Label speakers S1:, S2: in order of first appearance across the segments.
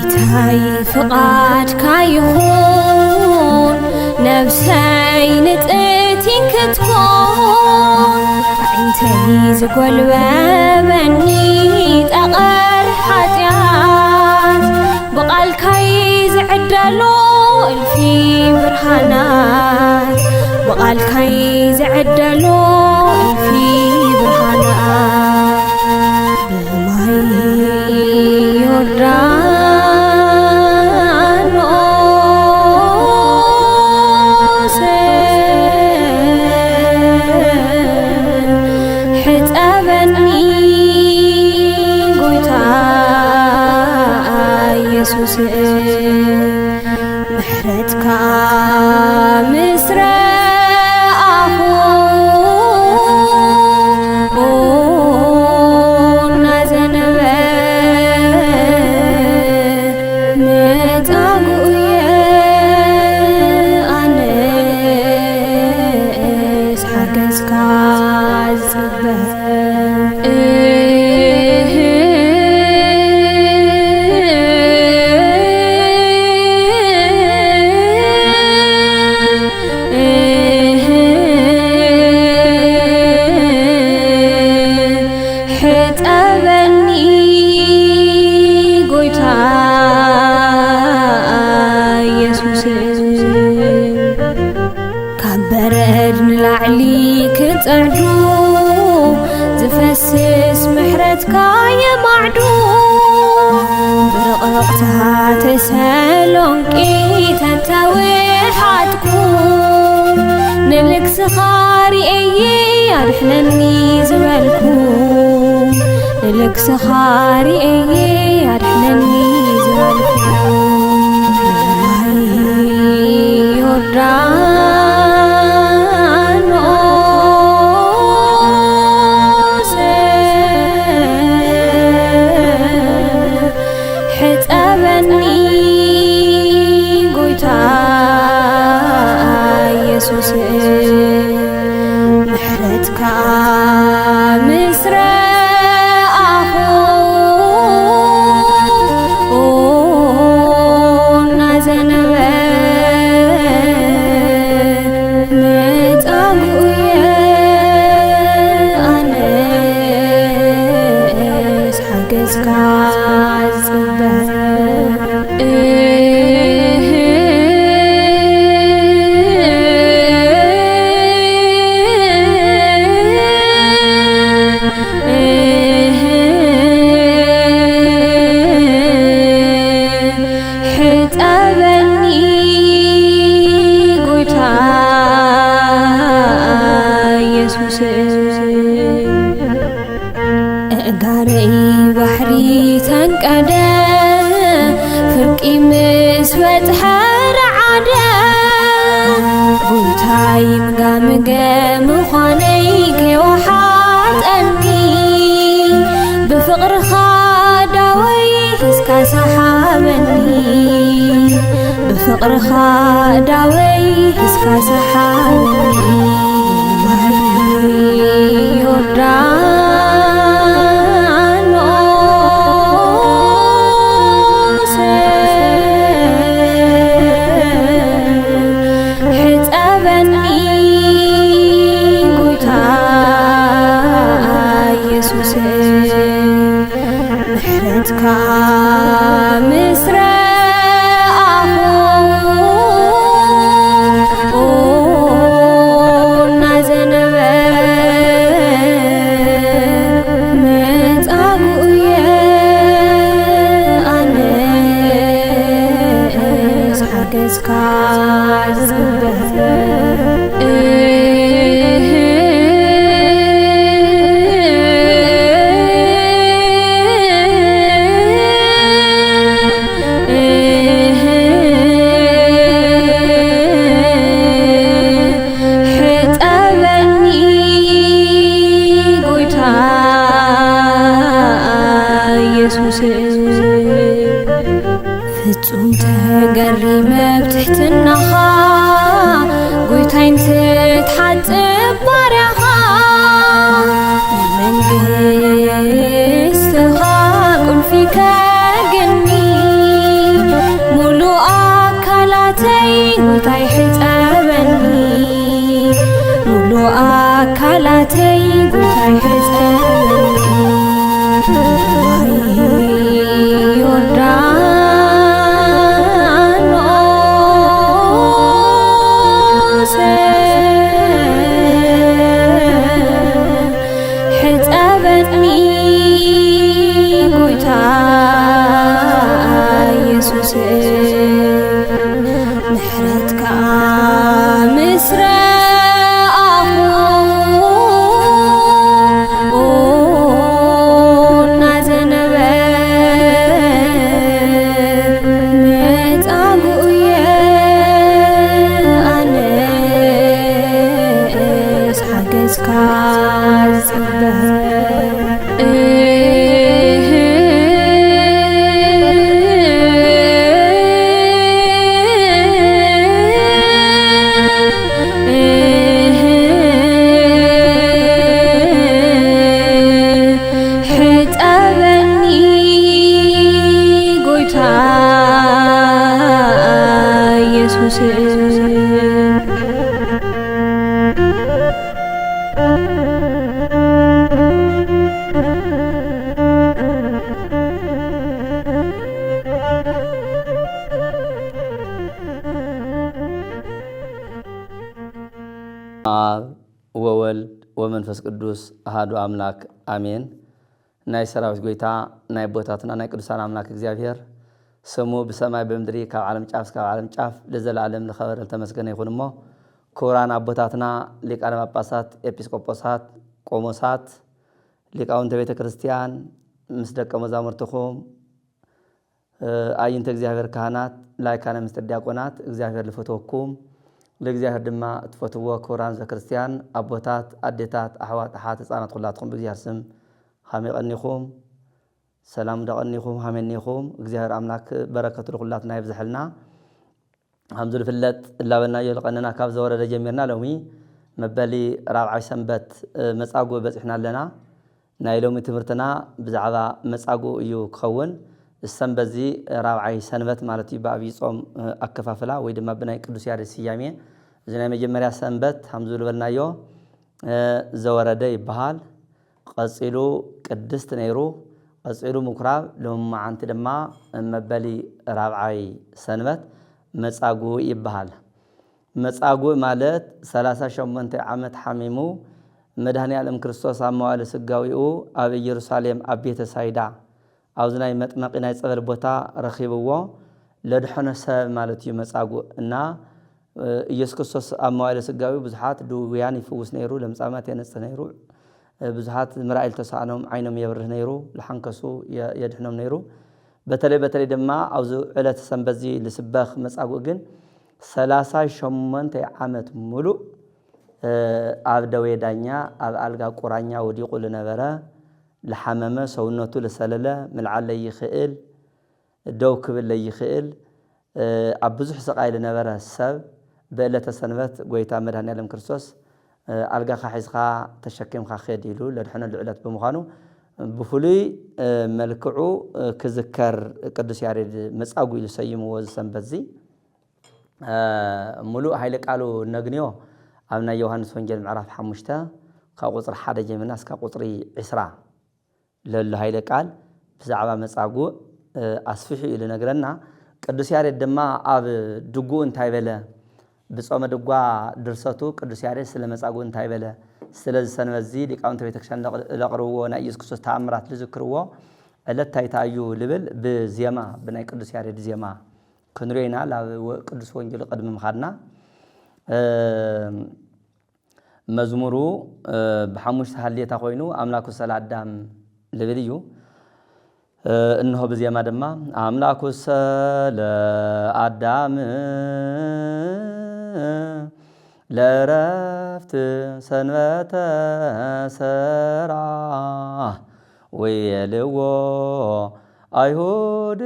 S1: ጎይታይ ፍቓድካ ይኹን ነፍሰይ ንጥእቲን ክትኮን ዓይንተይ ዝጐልበበኒ ጠቐር ሓጢኣት ብቓልካይ ዝዕደሎ እልፊ ብርሃናት ብቓልካይ ዝዕደሎ እልፊ ብርሃናት ብማይ ዮርዳኖስ ሕፀበኒ ጎይታ ኢየሱስ ምሕረትካ ምስ ረኣኹ እናዘነበ መጻጉዕየ ኣነስ ሓገዝካ ዝጽበ ሕጠበኒ ጎይታ ኢየሱስ ካብ በረድ ንላዕሊ ክጽዕዱ ዝፈስስ ምሕረትካ የማዕዱ ብርቕቕታ ተሰሎንቄ ተተውሓጥኩ ንልክስኻ ርአየ ኣድሕነኒ ዝበልኩ ንልክስኻ ርአየ ኣድሕነኒ ዝበልኩ ማይ ዮርዳኖስ ሕፀበኒ ጎይታ ኢየሱስ ምሕረትካ ምስ ረኣኹ እናዘነበ መጻጉዕየ ኣነስ ሓገዝካ ዝጽበ ሕጠበኒ ጎይታ ኢየሱስ እጋረይ ባሕሪ ተንቀደ ፍርቂ ምስ በጽሐ ረዓደ ጎይታይ ምጋምገ ምዃነይ ከይወሓጠኒ ብፍቕርኻ ዳወይ ሒዝካ ሰሓበኒ ብፍቕርኻ ዳወይ ሒዝካ ሰሓበኒ ማይ ዮርዳኖስ ሕፀበኒ ጎይታ ኢየሱስ ምሕረትካ ምስ ረኣኹ እናዘነበ መጻጉዕየ ኣነስ ሓገዝካ ዝጽበ ሕጠበኒ ጎይታ ኢየሱስ ፍጹም ተገሪመ ብትሕትናኻ ጎይታይ እንትትሓጽብ ባርያኻ መንግሥትኻ ቁልፊ ከግኒ ኢየሱስ ምሕረትካ ምስረ
S2: ወወልድ ወመንፈስ ቅዱስ አሐዱ አምላክ አሜን። ናይ ሰራዊት ጎይታ ናይ ቦታትና ናይ ቅዱሳን አምላክ እግዚአብሔር ስሙ በሰማይ በምድሪ ካብ ዓለም ጫፍ እስከ ዓለም ጫፍ ለዘላለም ለኸበረ ተመስገነ ይሁን። እሞ ክቡራን አቦታትና ሊቃነ ጳጳሳት፣ ኤጲስቆጶሳት፣ ቆሞሳት፣ ሊቃውንተ ቤተ ክርስቲያን ምስ ደቀ መዛሙርትኩም አይንተ እግዚአብሔር ካህናት ላይካነ ምስጢር ዲያቆናት እግዚአብሔር ልፈተወኩም ለእግዚአብሔር ድማ ተፈትዎ ክቡራን ዘክርስቲያን አቦታት፣ አዴታት፣ አሕዋት፣ አሓት፣ ህፃናት ኩላትኩም በእግዚአብሔር ስም ከመይ ቀኒኹም ሰላም ደቀኒኹም ሃመኒኹም እግዚአብሔር አምላክ በረከቱ ለኩላትና ይብዝሕልና። ከምዚ ዝፍለጥ እላበልናዮ ዝቀነና ካብ ዘወረደ ጀሚርና ሎሚ መበሊ 4ይ ሰንበት መጻጉዕ በፂሕና ኣለና። ናይ ሎሚ ትምህርትና ብዛዕባ መጻጉዕ እዩ ክኸውን። السنبت زي 4ይ ሰንበት ማለት እዩ በአብይ ጾም አከፋፈላ ወይ ድማ ብናይ ቅዱስ ያሬድ ስያሜ እዚ ናይ መጀመርያ ሰንበት ከምዚ ዝበልናዮ ዘወረደ ይበሃል። ቀፂሉ ቅድስት ነይሩ፣ ቀፂሉ ምኩራብ፣ ሎማዓንቲ ድማ መበሊ 4ይ ሰንበት መጻጉዕ ይበሃል። መጻጉዕ ማለት 38 ዓመት ሓሚሙ መድኃኔ ዓለም ክርስቶስ ኣብ መዋዕለ ስጋዊኡ ኣብ ኢየሩሳሌም ኣብ ቤተ ሳይዳ ኣብዚ ናይ መጥመቂ ናይ ፀበል ቦታ ረኺብዎ ለድሖነ ሰብ ማለት እዩ መጻጉዕ እና ኢየሱስ ክርስቶስ ኣብ መዋዕለ ስጋዊ ብዙሓት ድውያን ይፍውስ ነይሩ፣ ለምጻማት የነጽህ ነይሩ፣ ብዙሓት ምራእይል ተሳእኖም ዓይኖም የብርህ ነይሩ፣ ለሓንከሱ የድሕኖም ነይሩ። በተለይ ድማ ኣብዚ ዕለት ሰንበት እዚ ልስበኽ መጻጉዕ ግን 38 ዓመት ሙሉእ ኣብ ደዌ ዳኛ ኣብ ኣልጋ ቁራኛ ወዲቁ ዝነበረ ለሐመመ ሰውነቱ ለሰለለ ምልዓል ለይኽእል ደው ክብል ለይኽእል ኣብ ብዙሕ ስቃይ ዝነበረ ሰብ በዕለተ ሰንበት ጎይታ መድኃኔ ዓለም ክርስቶስ ኣልጋኻ ሒዝካ ተሸኪምካ ኸድ ኢሉ ለድሕነሉ ዕለት ብምዃኑ ብፍሉይ መልክዑ ክዝከር ቅዱስ ያሬድ መጻጉዕ ኢሉ ሰይምዎ ሰንበት እዚ ሙሉእ ሃይለ ቃሉ ነግንዮ ኣብ ናይ ዮሃንስ ወንጌል ምዕራፍ 5 ካብ ቁፅሪ 1 ጀሚርና እስካብ ቁፅሪ 20 ለሎ ሃይለ ቃል ብዛዕባ መጻጉዕ ኣስፊሑ ኢሉ ነግረና። ቅዱስ ያሬድ ድማ ኣብ ድጉኡ እንታይ በለ ብጾመ ድጓ ድርሰቱ ቅዱስ ያሬድ ስለ መጻጉዕ እንታይ በለ ስለዚ ሰንበት እዚ ሊቃውንተ ቤተክርስቲያን ዘቕርብዎ ናይ ኢየሱስ ክርስቶስ ተኣምራት ዝዝክርዎ ዕለት ታይታ እዩ ልብል ብዜማ ብናይ ቅዱስ ያሬድ ዜማ ክንሪኦ ኢና። ናብ ቅዱስ ወንጌሉ ቅድሚ ምኻድና መዝሙሩ ብሓሙሽተ ሃልየታ ኮይኑ ኣምላኩ ሰለ ኣዳም ልብል እዩ። እንሆ ብዜማ ድማ ኣምላኩ ሰለ ኣዳም ለረፍት ሰንበተ ሰራ ወየልዎ ኣይሁድ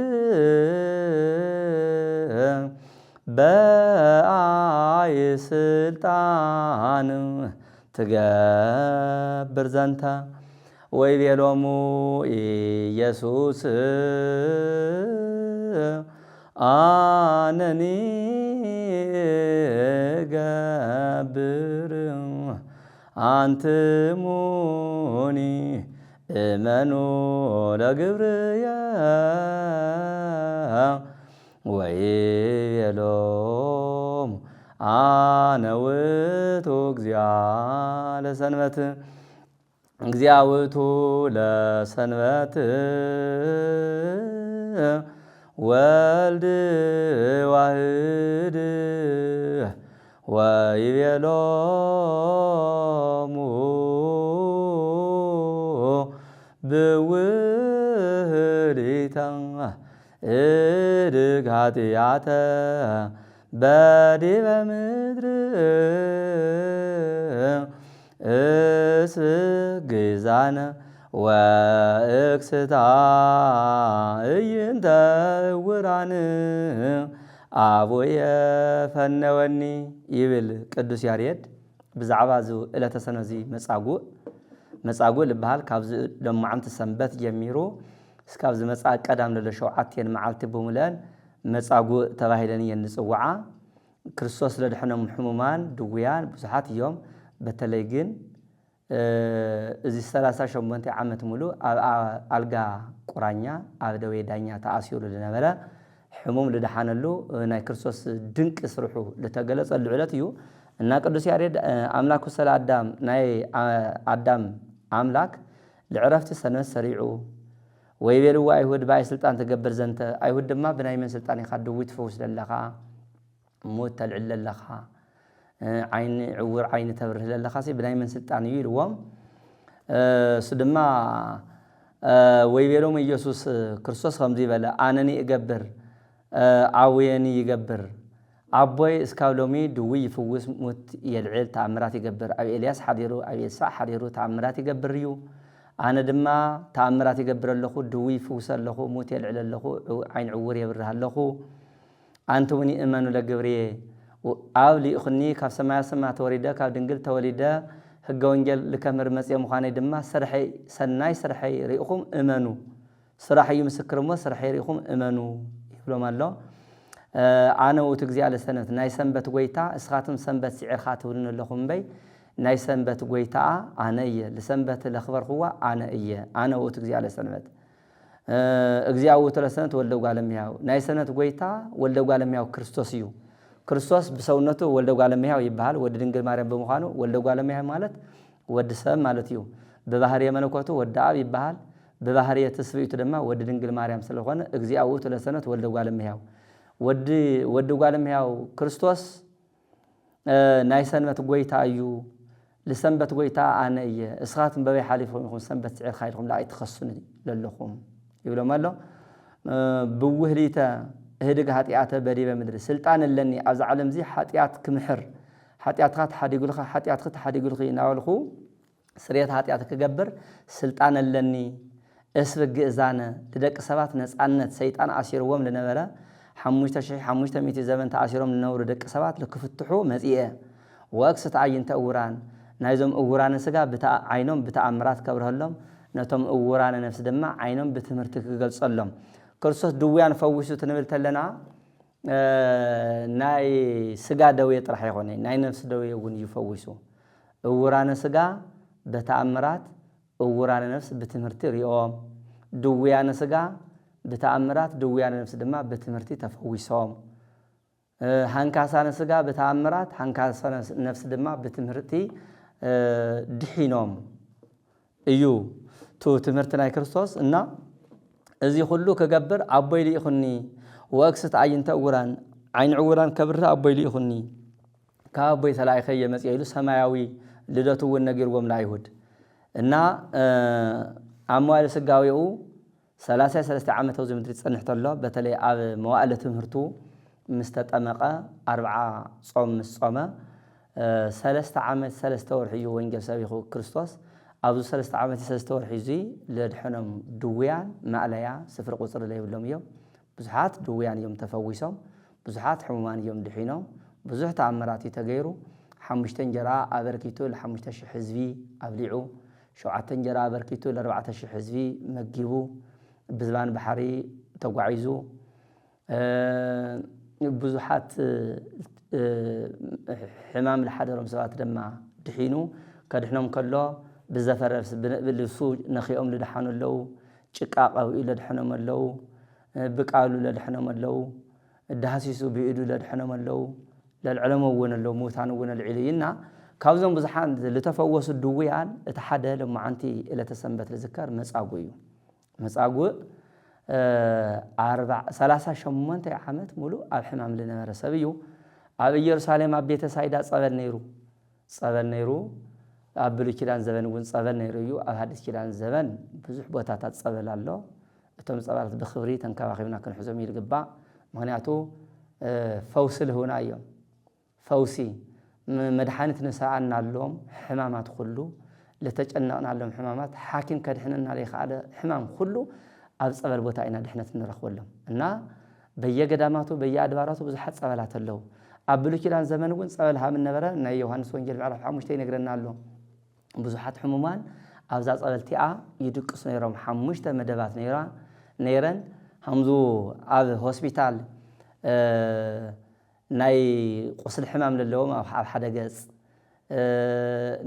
S2: በአይ ስልጣን ትገብር ዘንተ ወይቤሎሙ ኢየሱስ አነኒ ገብር አንትሙኒ እመኑ ለግብርየ ወይቤሎሙ አነ ውእቱ እግዚአ ለሰንበት እግዚአ ውእቱ ለሰንበት ወልድ ዋህድ ወይቤሎሙ ብውህሊተ እድግ ኃጢአተ በዲበ ምድር እስግዛነ ወእክስታ እይንተ ዕውራን አቡየ ፈነወኒ ይብል ቅዱስ ያሬድ ብዛዕባ ዚ ዕለተ ሰንበት መጻጉዕ ልበሃል። ካብዚ ሎማዓንቲ ሰንበት ጀሚሩ እስካብ ዝመጻ ቀዳም ለለ 7 መዓልቲ ብምለን መጻጉዕ ተባሂለን እየን ዝጽውዓ። ክርስቶስ ለድሕኖም ሕሙማን ድውያን ብዙሓት እዮም። በተለይ ግን እዚ 38 ዓመት ሙሉ ኣብ ኣልጋ ቁራኛ ኣብ ደዌ ዳኛ ተኣሲሩ ዝነበረ ሕሙም ልድሓነሉ ናይ ክርስቶስ ድንቂ ስርሑ ዝተገለጸሉ ዕለት እዩ እና ቅዱስ ያሬድ ኣምላክ ወሰለ ኣዳም ናይ ኣዳም ኣምላክ ልዕረፍቲ ሰንበት ሰሪዑ ወይቤልዎ ኣይሁድ ብኣይ ስልጣን ትገብር ዘንተ ኣይሁድ ድማ ብናይ መን ስልጣን ኢኻ ድዊ ትፈውስ ዘለኻ ሞት ተልዕል ዘለኻ ዓይኒ ዕውር ዓይኒ ተብርህ ዘለኻ ብናይ መን ስልጣን እዩ ኢልዎም እሱ ድማ ወይቤሎም ኢየሱስ ክርስቶስ ከምዚ ይበለ ኣነኒ እገብር ኣውየኒ ይገብር ኣቦይ እስካብ ሎሚ ድዊ ይፍውስ ሞት የልዕል ተኣምራት ይገብር ኣብ ኤልያስ ሓዲሩ ኣብ ኤልሳዕ ሓዲሩ ተኣምራት ይገብር እዩ ኣነ ድማ ተኣምራት ይገብር ኣለኹ ድዊ ይፍውስ ኣለኹ ሞት የልዕል ኣለኹ ዓይኒ ዕውር የብርህ ኣለኹ ኣንቱምኒ እመኑ ለግብርየ ኣብ ሊእኹኒ ካብ ሰማያ ሰማያት ተወሪደ ካብ ድንግል ተወሊደ ሕገ ወንጌል ልከምር መጽየ ምዃነይ ድማ ሰናይ ስርሐይ ርኢኹም እመኑ ስራሕ እዩ ምስክር እሞ ስርሐይ ርኢኹም እመኑ ይብሎም ኣሎ። ኣነ ውእቱ እግዚእ ለሰንበት ናይ ሰንበት ጎይታ እስኻትም ሰንበት ስዒርካ ትብሉን ኣለኹም እምበይ ናይ ሰንበት ጎይታ ኣነ እየ ለሰንበት ለኽበርኽዋ ኣነ እየ ኣነ ውእቱ እግዚእ ለሰንበት እግዚእ ውእቱ ለሰንበት ወልደ እጓለ እመሕያው ናይ ሰንበት ጎይታ ወልደ እጓለ እመሕያው ክርስቶስ እዩ። ክርስቶስ ብሰውነቱ ወልደ እጓለ እመሕያው ይበሃል። ወዲ ድንግል ማርያም ብምዃኑ ወልደ እጓለ እመሕያው ማለት ወዲ ሰብ ማለት እዩ። ብባህርየ መለኮቱ ወዲ ኣብ ይበሃል። ብባህርየ ትስብእቱ ድማ ወዲ ድንግል ማርያም ስለኾነ እግዚእ ውእቱ ለሰንበት ወልደ እጓለ እመሕያው ወዲ እጓለ እመሕያው ክርስቶስ ናይ ሰንበት ጎይታ እዩ። ለሰንበት ጎይታ ኣነ እየ እስኻትም በበይ ሓሊፍኩም ኢኹም ሰንበት ስዒርካ ኢልኩም ላኣይ ትኸሱኒ ዘለኹም ይብሎም ኣሎ። ብውህሊተ እህድግ ኃጢአተ በዲበ ምድሪ ስልጣን ኣለኒ ኣብዚ ዓለም እዚ ኃጢአት ክምሕር ኃጢአትካ ተሓዲጉልኺ እናበልኹ ስርየት ኃጢአት ክገብር ስልጣን ኣለኒ እስብ ግእዛነ ልደቂ ሰባት ነፃነት ሰይጣን ኣሲርዎም ዝነበረ 5500 ዘመን ተኣሲሮም ዝነበሩ ደቂ ሰባት ልክፍትሑ መጽአ ወእክስት ኣዕይንተ ዕውራን ናይዞም ዕውራን ስጋ ዓይኖም ብተኣምራት ከብርሃሎም ነቶም ዕውራን ነፍሲ ድማ ዓይኖም ብትምህርቲ ክገልጸሎም ክርስቶስ ድውያን ፈዊሱ ትንብል ተለና ናይ ስጋ ደዌ ጥራሕ ይኾነ ናይ ነፍሲ ደዌ እውን ይፈዊሱ ዕውራን ስጋ በተኣምራት ዕውራን ነፍሲ ብትምህርቲ ሪኦም ድውያን ስጋ በተኣምራት ድውያን ነፍሲ ድማ በትምህርቲ ተፈዊሶም ሃንካሳነ ስጋ በተኣምራት ሃንካሳነ ነፍሲ ድማ በትምህርቲ ድሒኖም እዩ ቱ ትምህርቲ ናይ ክርስቶስ እና እዚ ኩሉ ክገብር ኣቦይ ልኢኹኒ ወእክስት ኣዕይንተ ዕውራን ዓይኒ ዕውራን ከብርህ ኣቦይ ልኢኹኒ ካብ ኣቦይ ተላኢኸ እየ መጽአ ኢሉ ሰማያዊ ልደቱ እውን ነጊርዎም ለኣይሁድ እና ኣብ መዋዕለ ስጋዊኡ 33 ዓመት ኣብዚ ምድሪ ዝጸንሕ ተሎ በተለይ ኣብ መዋዕለ ትምህርቱ ምስ ተጠመቐ 40 ጾም ምስ ጾመ 3 ዓመት 3 ወርሒ እዩ ወንጌል ሰቢኹ ክርስቶስ ኣብዚ 3 ዓመት 3 ወርሒ እዚ ለድሕኖም ድውያን ማእለያ ስፍሪ ቁፅሪ ዘይብሎም እዮም ብዙሓት ድውያን እዮም ተፈዊሶም ብዙሓት ሕሙማን እዮም ድሒኖም ብዙሕ ተኣምራት እዩ ተገይሩ 5 እንጀራ ኣበርኪቱ ለ5000 ህዝቢ ኣብሊዑ 7 እንጀራ ኣበርኪቱ ለ4000 ህዝቢ መጊቡ ብዝባን ባሕሪ ተጓዒዙ ብዙሓት ሕማም ዝሓደሮም ሰባት ድማ ድሒኑ ከድሕኖም ከሎ ብዘፈረስ ብልብሱ ነኺኦም ልድሓኑ ኣለዉ ጭቃ ቀብኡ ለድሕኖም ኣለዉ ብቃሉ ለድሕኖም ኣለዉ ዳሃሲሱ ብኢዱ ለድሕኖም ኣለዉ ለልዕለሞ እውን ኣለዉ ሙታን እውን ልዒሉ ኢና ካብዞም ብዙሓት ዝተፈወሱ ድውያን እቲ ሓደ ሎማዓንቲ ዕለተ ሰንበት ዝዝከር መጻጉዕ እዩ። መጻጉዕ 38 ዓመት ሙሉ ኣብ ሕማም ዝነበረ ሰብ እዩ ኣብ ኢየሩሳሌም ኣብ ቤተ ሳይዳ ጸበል ነይሩ ኣብ ብሉይ ኪዳን ዘመን እውን ጸበል ነይሩ እዩ ኣብ ሐዲስ ኪዳን ዘመን ብዙሕ ቦታታት ጸበል ኣሎ እቶም ጸበላት ብኽብሪ ተንከባኺብና ክንሕዞም ይግባእ ምክንያቱ ፈውሲ ልሁና እዮም ፈውሲ መድኃኒት ንሰኣናሎም ሕማማት ኩሉ ለተጨነቕናሎም ሕማማት ሓኪም ከድሕነና ዘይከኣለ ሕማም ኩሉ ኣብ ጸበል ቦታ ኢና ድሕነት ንረኽበሎም እና በየገዳማቱ በየኣድባራቱ ብዙሓት ጸበላት ኣለዉ ኣብ ብሉይ ኪዳን ዘመን እውን ጸበል ሃብ ነበረ ናይ ዮሐንስ ወንጌል ምዕራፍ 5 ይነግረና ኣሎ ብዙሓት ሕሙማን ኣብዛ ጸበልቲኣ ይድቅሱ ነይሮም 5 መደባት ነይረን ከምዙ ኣብ ሆስፒታል ናይ ቁስል ሕማም ዘለዎም ኣብ ሓደ ገጽ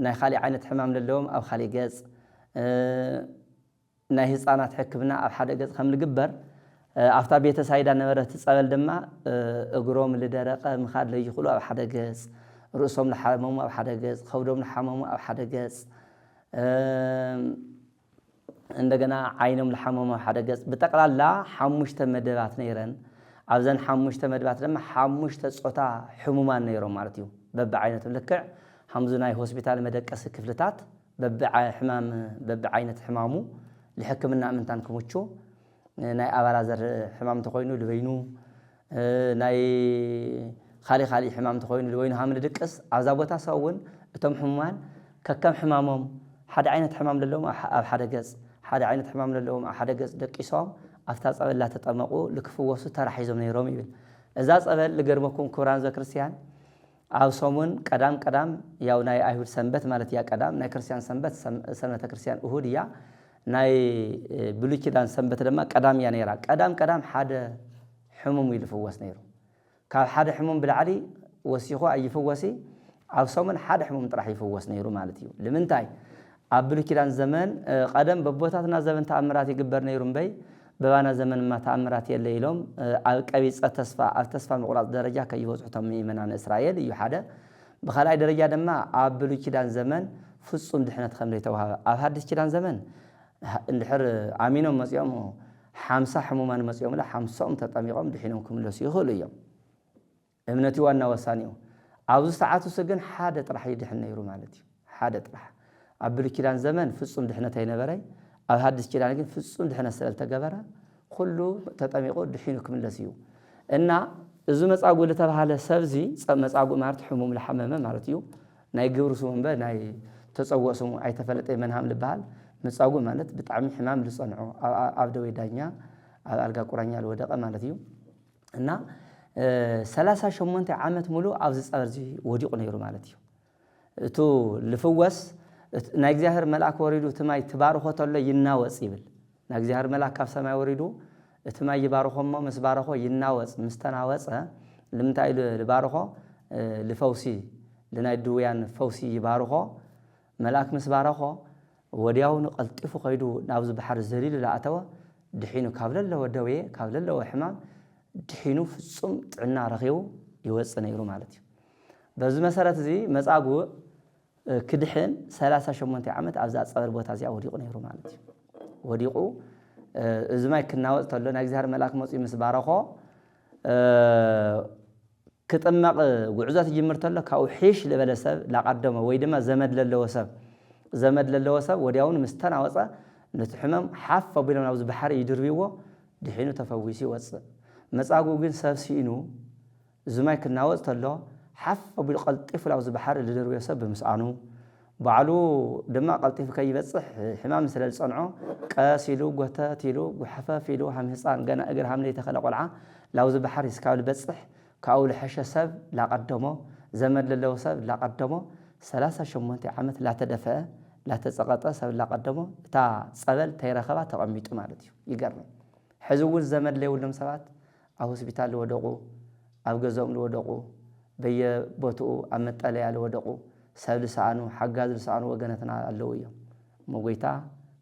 S2: ናይ ካሊእ ዓይነት ሕማም ዘለዎም ኣብ ካሊእ ገጽ ናይ ህፃናት ሕክምና ኣብ ሓደ ገጽ ከም ዝግበር ኣብታ ቤተ ሳይዳ ነበረት ጸበል ድማ እግሮም ልደረቀ ምኻድ ለይኽእሉ ኣብ ሓደ ገጽ ርእሶም ለሓመሙ ኣብ ሓደ ገጽ ከብዶም ለሓመሙ ኣብ ሓደ ገጽ እንደገና ዓይኖም ለሓመሙ ኣብ ሓደ ገጽ ብጠቅላላ 5 መደባት ነይረን ኣብዘን 5 መደባት ድማ 5 ጾታ ሕሙማን ነይሮም ማለት እዩ በቢ ዓይነቶም ልክዕ ከምዚ ናይ ሆስፒታል መደቀሲ ክፍልታት በቢ ዓይነት ሕማሙ لحكمنا أمنتان كموتشو ناي أبارازر حمام تخوينو لبينو ناي خالي حمام تخوينو لبينو هامل دكس عذابوتا سوون اتم حموان ككم حمامهم حدا عينة حمام للوم أو حدا جز حدا عينة حمام للوم أو حدا جز دكيسام أفتاز أبل لا تطمقوا لكفوسو ترى حيزم نيرومي بال إزاز أبل لجرمكم كوران ذا كريستيان أو صومون قدام ياو ناي أيهود سنبت مالت يا قدام ناي كريستيان سنبت سنة كريستيان أهودية ناي بلوكيدان سنبت لما قدام يا نيرا قدام حدا حموم يلفوس نيرو كاب حدا حموم بالعلي وسيخو أي فوسي أو صومن حدا حموم طرح يفوس نيرو مالتيو لمنتاي بلوكيدان زمان قدام ببوتاتنا زمان تأمرات يقبر نيرو بي بوانا زمن ما تأمرات يليلهم قبيص التصفى مقراط درجة كي يوضحوا من إسرائيل يحدا بخلاي درجة دما عبلو كيدان زمن فصوم دحنة خمري توها هادس كيدان زمن اندحر عامينهم مسيومه 5 حمومان مسيوم لا 5 تطميقهم دحينهم كملو سيخلو يوم امنتي وانا وسانيو عاوز ساعاتو سجن حدا طرح يدحن يرو مالتي حدا طرح عبلو كيدان زمن فصوم دحنة ينبري أو هادس كيران لكن فصل دحنا سأل تجبره كله تطميقه دحينه كم لسيو إن إذا مسأقول لتبع سبزي مسأقول مارت حموم الحمامة مارتيو ناي جورسون بقى ناي تصوّسون أي تفلت من هم لبال مسأقول مالت بتعمل حمام لصنعه عبدوي دنيا ألقى قرانيا الودقة مالتيو إن 3 شمونت عامة ملو عاوز أرزي وديق نيرو مالتيو تو لفوّس ناجزهر ملاك وريدو تماي تبارخو تلا يناوص يبل ناجزهر ملاك كاف سماي وريدو تماي يبارخو ما مسبارخو يناوص مستناوص لمتاي لبارخو لفوسي لنا دويان فوسي يبارخو ملاك مسبارخو ودياو نقلطفو قيدو نابز بحر زليل لا اتوا دحينو كابلله ودوي كابلله وحمام دحينو فصم طعنا رخيو يوص نيرو معناتي بز مسارات زي مصاغو كدحن 38 عامت أبزات صغر بوتا زي وديقو نيرو مالتي وديقو زماي كناوز تلو ناغزهر ملاك موصي مسبارخو كتمق غعزات يجمرتلو كاو حيش لبلسب لا قدمه وي دما زمد للوسب ودياون مستناوصا نتحمم حف بينهم ناوز بحر يدربيو دحينو تفويسي وص مصاغو جن سبسينو زماي كناوز تلو حف بالقلطيف لاوز بحر لدربيو سب مسانو بعلو دما قلطيف كي يبصح حمام سلال صنعو قاسيلو غتاتيلو وحفافيلو هم حصان غنا اجر حملي تخلق قلعه لاوز بحر يسكاول بصح كاول حشسب لا قدمو زمد للو سب لا قدمو 38 عامت لا تدفع لا تسقطا سب لا قدمو تا صبل تيرخبا تقميطو معناتيو يغرم حزول زمد ليولم سبات او هوسبيتال ودقو او غزوم ودقو بيبوتو امطليا لودقو سب لسانو حجاز لسانو وغنتنا علويا موغيتا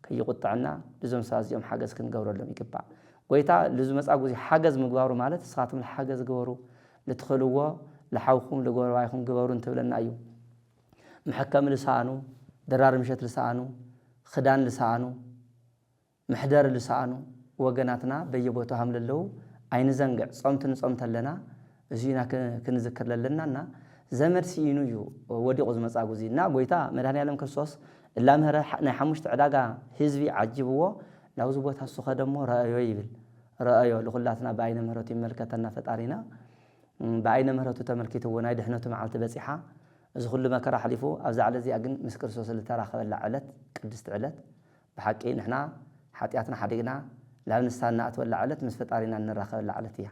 S2: كيقطعنا لزم سازيوم حجاز كنغورلهم يقبا غويتا لزم مصاغو حجاز مغبارو معنات سخاتم الحجاز غورو لتخلوا لحوخم لغوروايخم غبارو انتبلنا ايو محكم لسانو درار مشت لسانو خدان لسانو محدر لسانو ወገናትና በየቦታው ሀምለለው አይን ዘንገዕ ጾምትን ጾምተለና እዚና ክንዝክር ለለናና ዘመድ ሲኢኑ እዩ ወዲቁ ዝመጻጉዚና ጎይታ መድኃኔ ዓለም ክርስቶስ እላምህረ ናይ ሓሙሽተ ዕዳጋ ህዝቢ ዓጅብዎ ናብዚ ቦታ ሱኸ ደሞ ረአዮ ይብል ረአዮ ለኹላትና በአይነ ምህረቱ ይመልከተና ፈጣሪና በአይነ ምህረቱ ተመልኪትዎ ናይ ድሕነቱ መዓልቲ በፂሓ እዚ ኩሉ መከራ ሓሊፉ ኣብዚ ዓለት እዚኣ ግን ምስ ክርስቶስ ዝተራኸበላ ዕለት ቅድስቲ ዕለት ብሓቂ ንሕና ሓጢኣትና ሓዲግና ላብ ንስሓ እናኣትወላ ዕለት ምስ ፈጣሪና እንራኸበላ ዕለት እያ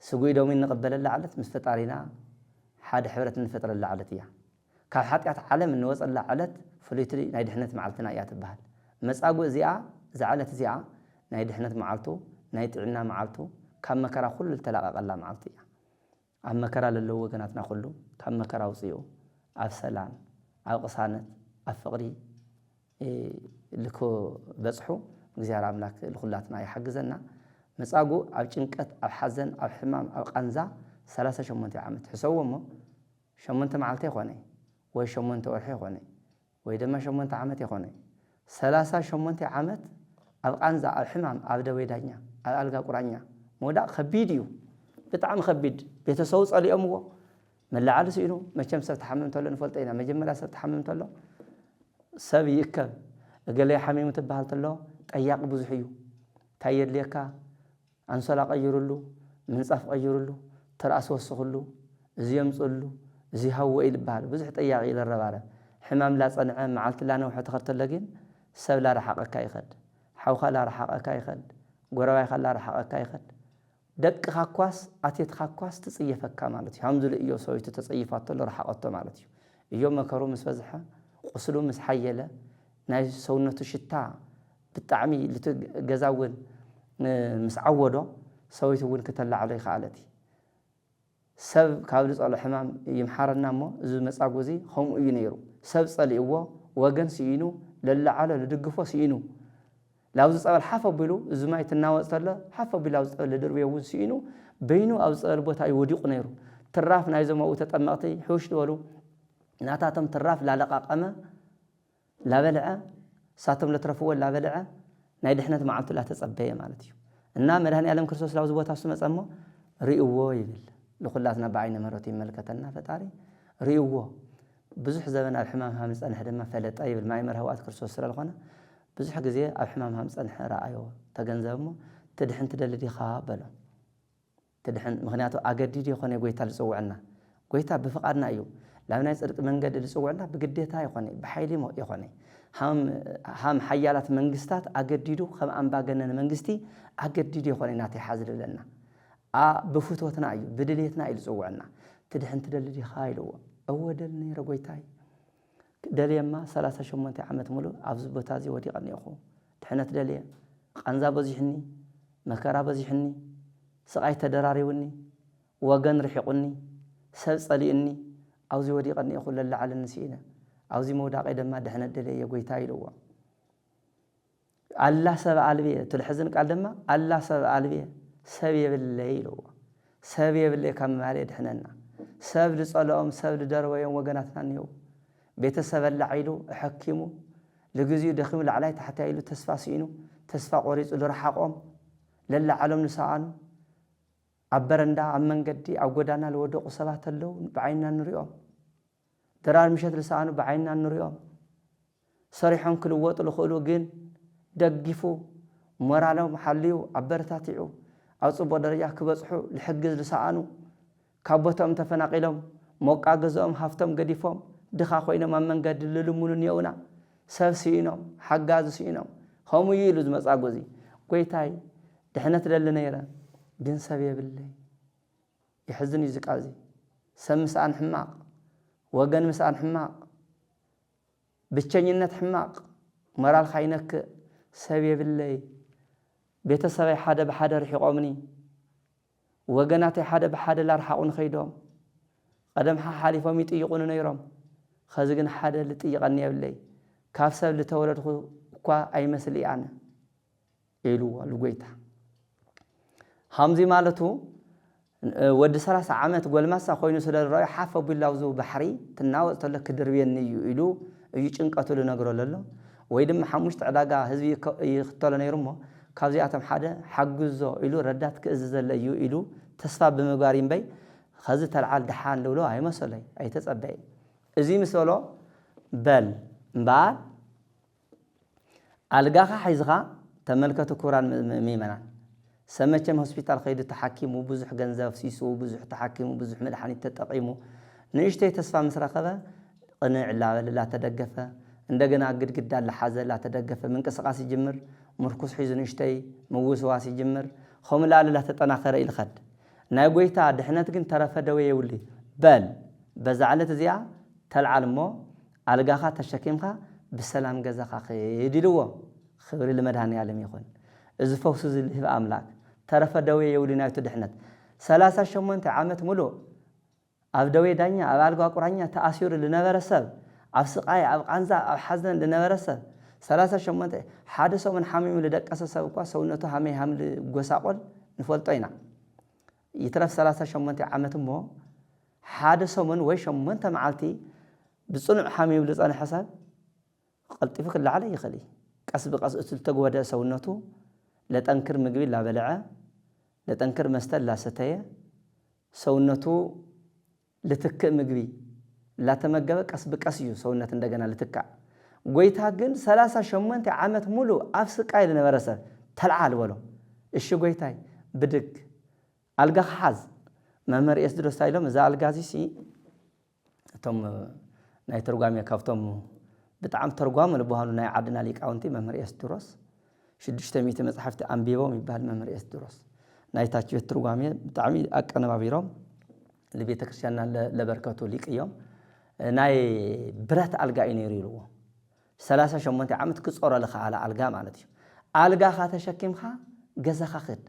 S2: ስጉይ ዶሚ እንቕበለላ ዕለት ምስ ፈጣሪና ሓደ ሕብረት እንፈጥረላ ዕለት እያ ካብ ሓጢኣት ዓለም እንወፀላ ዕለት ፍሉይቲ ናይ ድሕነት መዓልትና እያ ትበሃል መጻጉዕ እዚኣ እዛ ዕለት እዚኣ ናይ ድሕነት መዓልቱ ናይ ጥዕና መዓልቱ ካብ መከራ ኩሉ ዝተላቐቐላ መዓልቲ እያ ኣብ መከራ ለለዉ ወገናትና ኩሉ ካብ መከራ ውፅኡ ኣብ ሰላም ኣብ ቅሳነት ኣብ ፍቕሪ ልክ በፅሑ እግዚአብሔር አምላክ ለኹላትና ይሐግዘና መጻጉዕ ኣብ ጭንቀት ኣብ ሓዘን ኣብ ሕማም ኣብ ቃንዛ 38 ዓመት ሕሰቦሞ 8 መዓልቲ ይኾነ ወይ 8 ወርሒ ይኾነ ወይ ድማ 8 ዓመት ይኾነ 38 ዓመት ኣብ ቃንዛ ኣብ ሕማም ኣብ ደዌ ዳኛ ኣብ ኣልጋ ቁራኛ መውዳቕ ከቢድ እዩ ብጣዕሚ ከቢድ ቤተሰቡ ጸሊኦምዎ መላዓሊ ሲኢኑ መቸም ሰብ ተሓምም ተሎ ንፈልጦ ኢና መጀመርያ ሰብ ተሓምም ተሎ ሰብ ይእከብ እገለይ ሓሚሙ ትበሃል ተሎ ጠያቂ ብዙሕ እዩ እንታይ የድልየካ ኣንሶላ ቀይሩሉ ምንጻፍ ቀይሩሉ ተርኣስ ወስኹሉ እዚ የምፅሉ እዚ ሃወ ይልበሃል ብዙሕ ጠያቂ ይለረባረ ሕማም ላጸንዐ መዓልቲ ላነውሐ ተኸተለ ግን ሰብ ላረሓቐካ ይኸድ ሓውኻ ላረሓቐካ ይኸድ ጎረባይኻ ላረሓቐካ ይኸድ ደቅኻ ኳስ ኣቴትኻ ኳስ ትጽየፈካ ማለት እዩ ሃምዝሉ እዮ ሰዊቱ ተጸይፋቶ ረሓቐቶ ማለት እዩ እዮም መከሩ ምስ በዝሐ ቁስሉ ምስ ሓየለ ናይ ሰውነቱ ሽታ ብጣዕሚ ልትገዛውን ምስ ዓወዶ ሰዊቱ እውን ከተላዕሎ ይኽኣለት ሰብ ካብ ዝጸሎ ሕማም ይምሓረና እሞ እዚ መጻጉዕ እዚ ከምኡ እዩ ነይሩ ሰብ ጸሊእዎ ወገን ሲኢኑ ለላዓሎ ልድግፎ ሲኢኑ ላብዚ ጸበል ሓፍ ኣቢሉ እዚ ማይ ትናወፅ ተሎ ሓፍ ኣቢሉ ላብዚ ጸበል ልድርብዮ እውን ሲኢኑ በይኑ ኣብ ጸበል ቦታ ይወዲቑ ነይሩ ትራፍ ናይ ዞም ኣብኡ ተጠመቕቲ ሕውሽ ዝበሉ ናታቶም ትራፍ ላለቃቐመ ላበልዐ ሳቶም ለትረፍዎ ላበልዐ ናይ ድሕነት መዓልቱ ላተጸበየ ማለት እዩ እና መድኃኔ ዓለም ክርስቶስ ላብዚ ቦታ እሞ ርእይዎ ይብል ለኹላትና በዓይነ ምህረቱ ይመልከተና ፈጣሪ ርእይዎ ብዙሕ ዘመን ኣብ ሕማም ሃም ዝጸንሐ ድማ ፈለጠ ይብል ማይ መርህዋት ክርስቶስ ስለዝኾነ ብዙሕ ግዜ ኣብ ሕማም ሃም ዝጸንሐ ረኣዮ ተገንዘብ እሞ ትድሕን ትደሊ ዲኻ በሎ ትድሕን ምክንያቱ ኣገዲድ የኾነ ጎይታ ዝፅውዕና ጎይታ ብፍቓድና እዩ ላብ ናይ ጽድቂ መንገዲ ዝፅውዕና ብግዴታ ይኾነ ብሓይሊ ይኾነ ሃም ሓያላት መንግስታት ኣገዲዱ ከም ኣምባገነን መንግስቲ ኣገዲዱ የኾነ ናተይ ሓዝልለና ብፍትወትና እዩ ብድልየትና እዩ ዝፅውዕና ትድሕን ትደሊ ዲኻ ኢልዎ እወ ደሊ ነይረ ጎይታይ ደልየማ 38 ዓመት ሙሉ ኣብዚ ቦታ እዚ ወዲቐ እኒአኹ ድሕነት ደልየ ቃንዛ በዚሕኒ መከራ በዚሕኒ ስቃይ ተደራሪቡኒ ወገን ርሒቁኒ ሰብ ጸሊእኒ ኣብዚ ወዲቐ እኒአኹ ለላዓለኒ ሲኢነ ኣብዚ መውዳቀይ ድማ ድሕነት ደልየ ጎይታ ኢልዎ ኣላ ሰብ ኣልብየ ትልሕዝን ቃል ድማ ኣላ ሰብ ኣልብየ ሰብ የብለይ ኢልዎ ሰብ የብለይ ካብ ምባል ድሕነና ሰብ ዝጸልኦም ሰብ ዝደረወዮም ወገናትና እኒአው ቤተሰብ ላዒሉ ሕኪሙ ለግዚኡ ደኺሙ ላዕላይ ታሕታይ ኢሉ ተስፋ ሲኢኑ ተስፋ ቆሪጹ ዝረሓቆም ለላዓሎም ንሰኣኑ ኣብ በረንዳ ኣብ መንገዲ ኣብ ጎዳና ዝወደቁ ሰባት ኣለው ብዓይንና ንሪኦም ደራር ምሸት ዝሰኣኑ ብዓይንና ንሪኦም ሰሪሖም ክልወጡ ዝኽእሉ ግን ደጊፉ ሞራሎም ሓልዩ ኣበረታቲዑ ኣብ ጽቡቕ ደረጃ ክበጽሑ ዝሕግዝ ዝሰኣኑ ካብ ቦታኦም ተፈናቂሎም ሞቃ ገዝኦም ሃፍቶም ገዲፎም ድኻ ኮይኖም ኣብ መንገዲ ልልሙኑ እኒአውና ሰብ ሲኢኖም ሓጋዚ ሲኢኖም ከምኡ ኢሉ ዝመጻጉዕ እዚ ጎይታይ ድሕነት ደሊ ነይረ ግን ሰብ የብለይ ይሕዝን እዩ ቃል እዚ ሰብ ምስኣን ሕማቕ ወገን ምስኣን ሕማቕ ብቸኝነት ሕማቕ ሞራልካ ይነክእ ሰብ የብለይ ቤተሰበይ ሓደ ብሓደ ርሒቆምኒ ወገናተይ ሓደ ብሓደ ላርሓቁን ኸይዶም ቀደም ሓሊፎም ይጥይቁኑ ነይሮም خذ ግን ሓደ ልጥይቀኒ የብለይ ካብ ሰብ ልተወለድኩ እኳ ኣይመስል ኣነ ኢልዎ ልጎይታ ሃምዚ ማለቱ ወዲ 30 ዓመት ጎልማሳ ኮይኑ ስለረኣዩ ሓፍ ኣቢሉ ላብዚ ባሕሪ ትናወፅ ተሎ ክድርብየኒ እዩ ኢሉ እዩ ጭንቀቱ ልነግሮ ዘሎ ወይ ድማ ሓሙሽተ ዕዳጋ ህዝቢ ይኽተሎ ነይሩ እሞ ካብዚኣቶም ሓደ ሓግዞ ኢሉ ረዳት ክእዝዘለዩ ኢሉ ተስፋ ብምግባር ይምበይ خذ تلعال دحان لولو هاي مسألة أي تسبعي إزي مسألة بل بعد ألقاها حيزها تملكة كوران ميمنا سمتهم هوسبيتال خيد تحكيم وبزح جنزاف سيسو وبزح تحكيم وبزح ملحاني تتقيمو نيشتي تسفى مسرقة قناع لا تدقفه عندنا قد لحازة لا تدقفه من كسقاسي جمر مركز حيزن نيشتي موس واسي جمر خم لا تتناخر إلى خد ناقويتا دحنتكن طرف دوي يولي بل بزعلت زيا تلعلمو ألقاها تشكيمها بالسلام جزاها خيدلو خبر المدهني عالم يخون إذا فوسز اللي هو أملاك طرف دوي يولي نايتو دحنت 30 شمون عامت ملو أف دوي دانيا أف ألقا قرانيا تأثير لنبرسب أف سقاي أف قنزا أف حزن لنبرسب 30 شمون حادثة من حامي لدك أساس وقا سونته حامي حمل قساقل نفولتينا يترف 30 شمونت عامت مو حادثة من وي شمونت معالتي بصنع حامي ولصان حساب قلت فيك اللي علي يخلي قص بقص تلتقوده سونته لا تنكر مقبل لا بلعه لا تنكر مستل لا ستيه سونته لتك مقبي لا تمجب قص بقصيو سونت እንደገና لتكع ጎይታ ግን 30 شمونت عامت ሙሉ አፍስቃይ ለነበረሰ ተልዓል ወሎ እሺ ጎይታይ ብድግ ألقى حاز ممر يسدرس تايلهم إذا ألقى زي توم ناي ترجمة كافتم بتعم ترجمة لبوهانو ناي عدنا ليك أونتي ممر يسدرس شدش تميت مصحفة أنبياء مبهل ممر يسدرس ناي تاجي ترجمة بتعمي أنا ما بيرام اللي بيتكرشنا لبركاته ليك يوم ناي برات ألقى إنيريلو 3 شمونت عمت كسورة لخ على ألقى مالتي ألقى خاطر شكيم خا جزا خاخد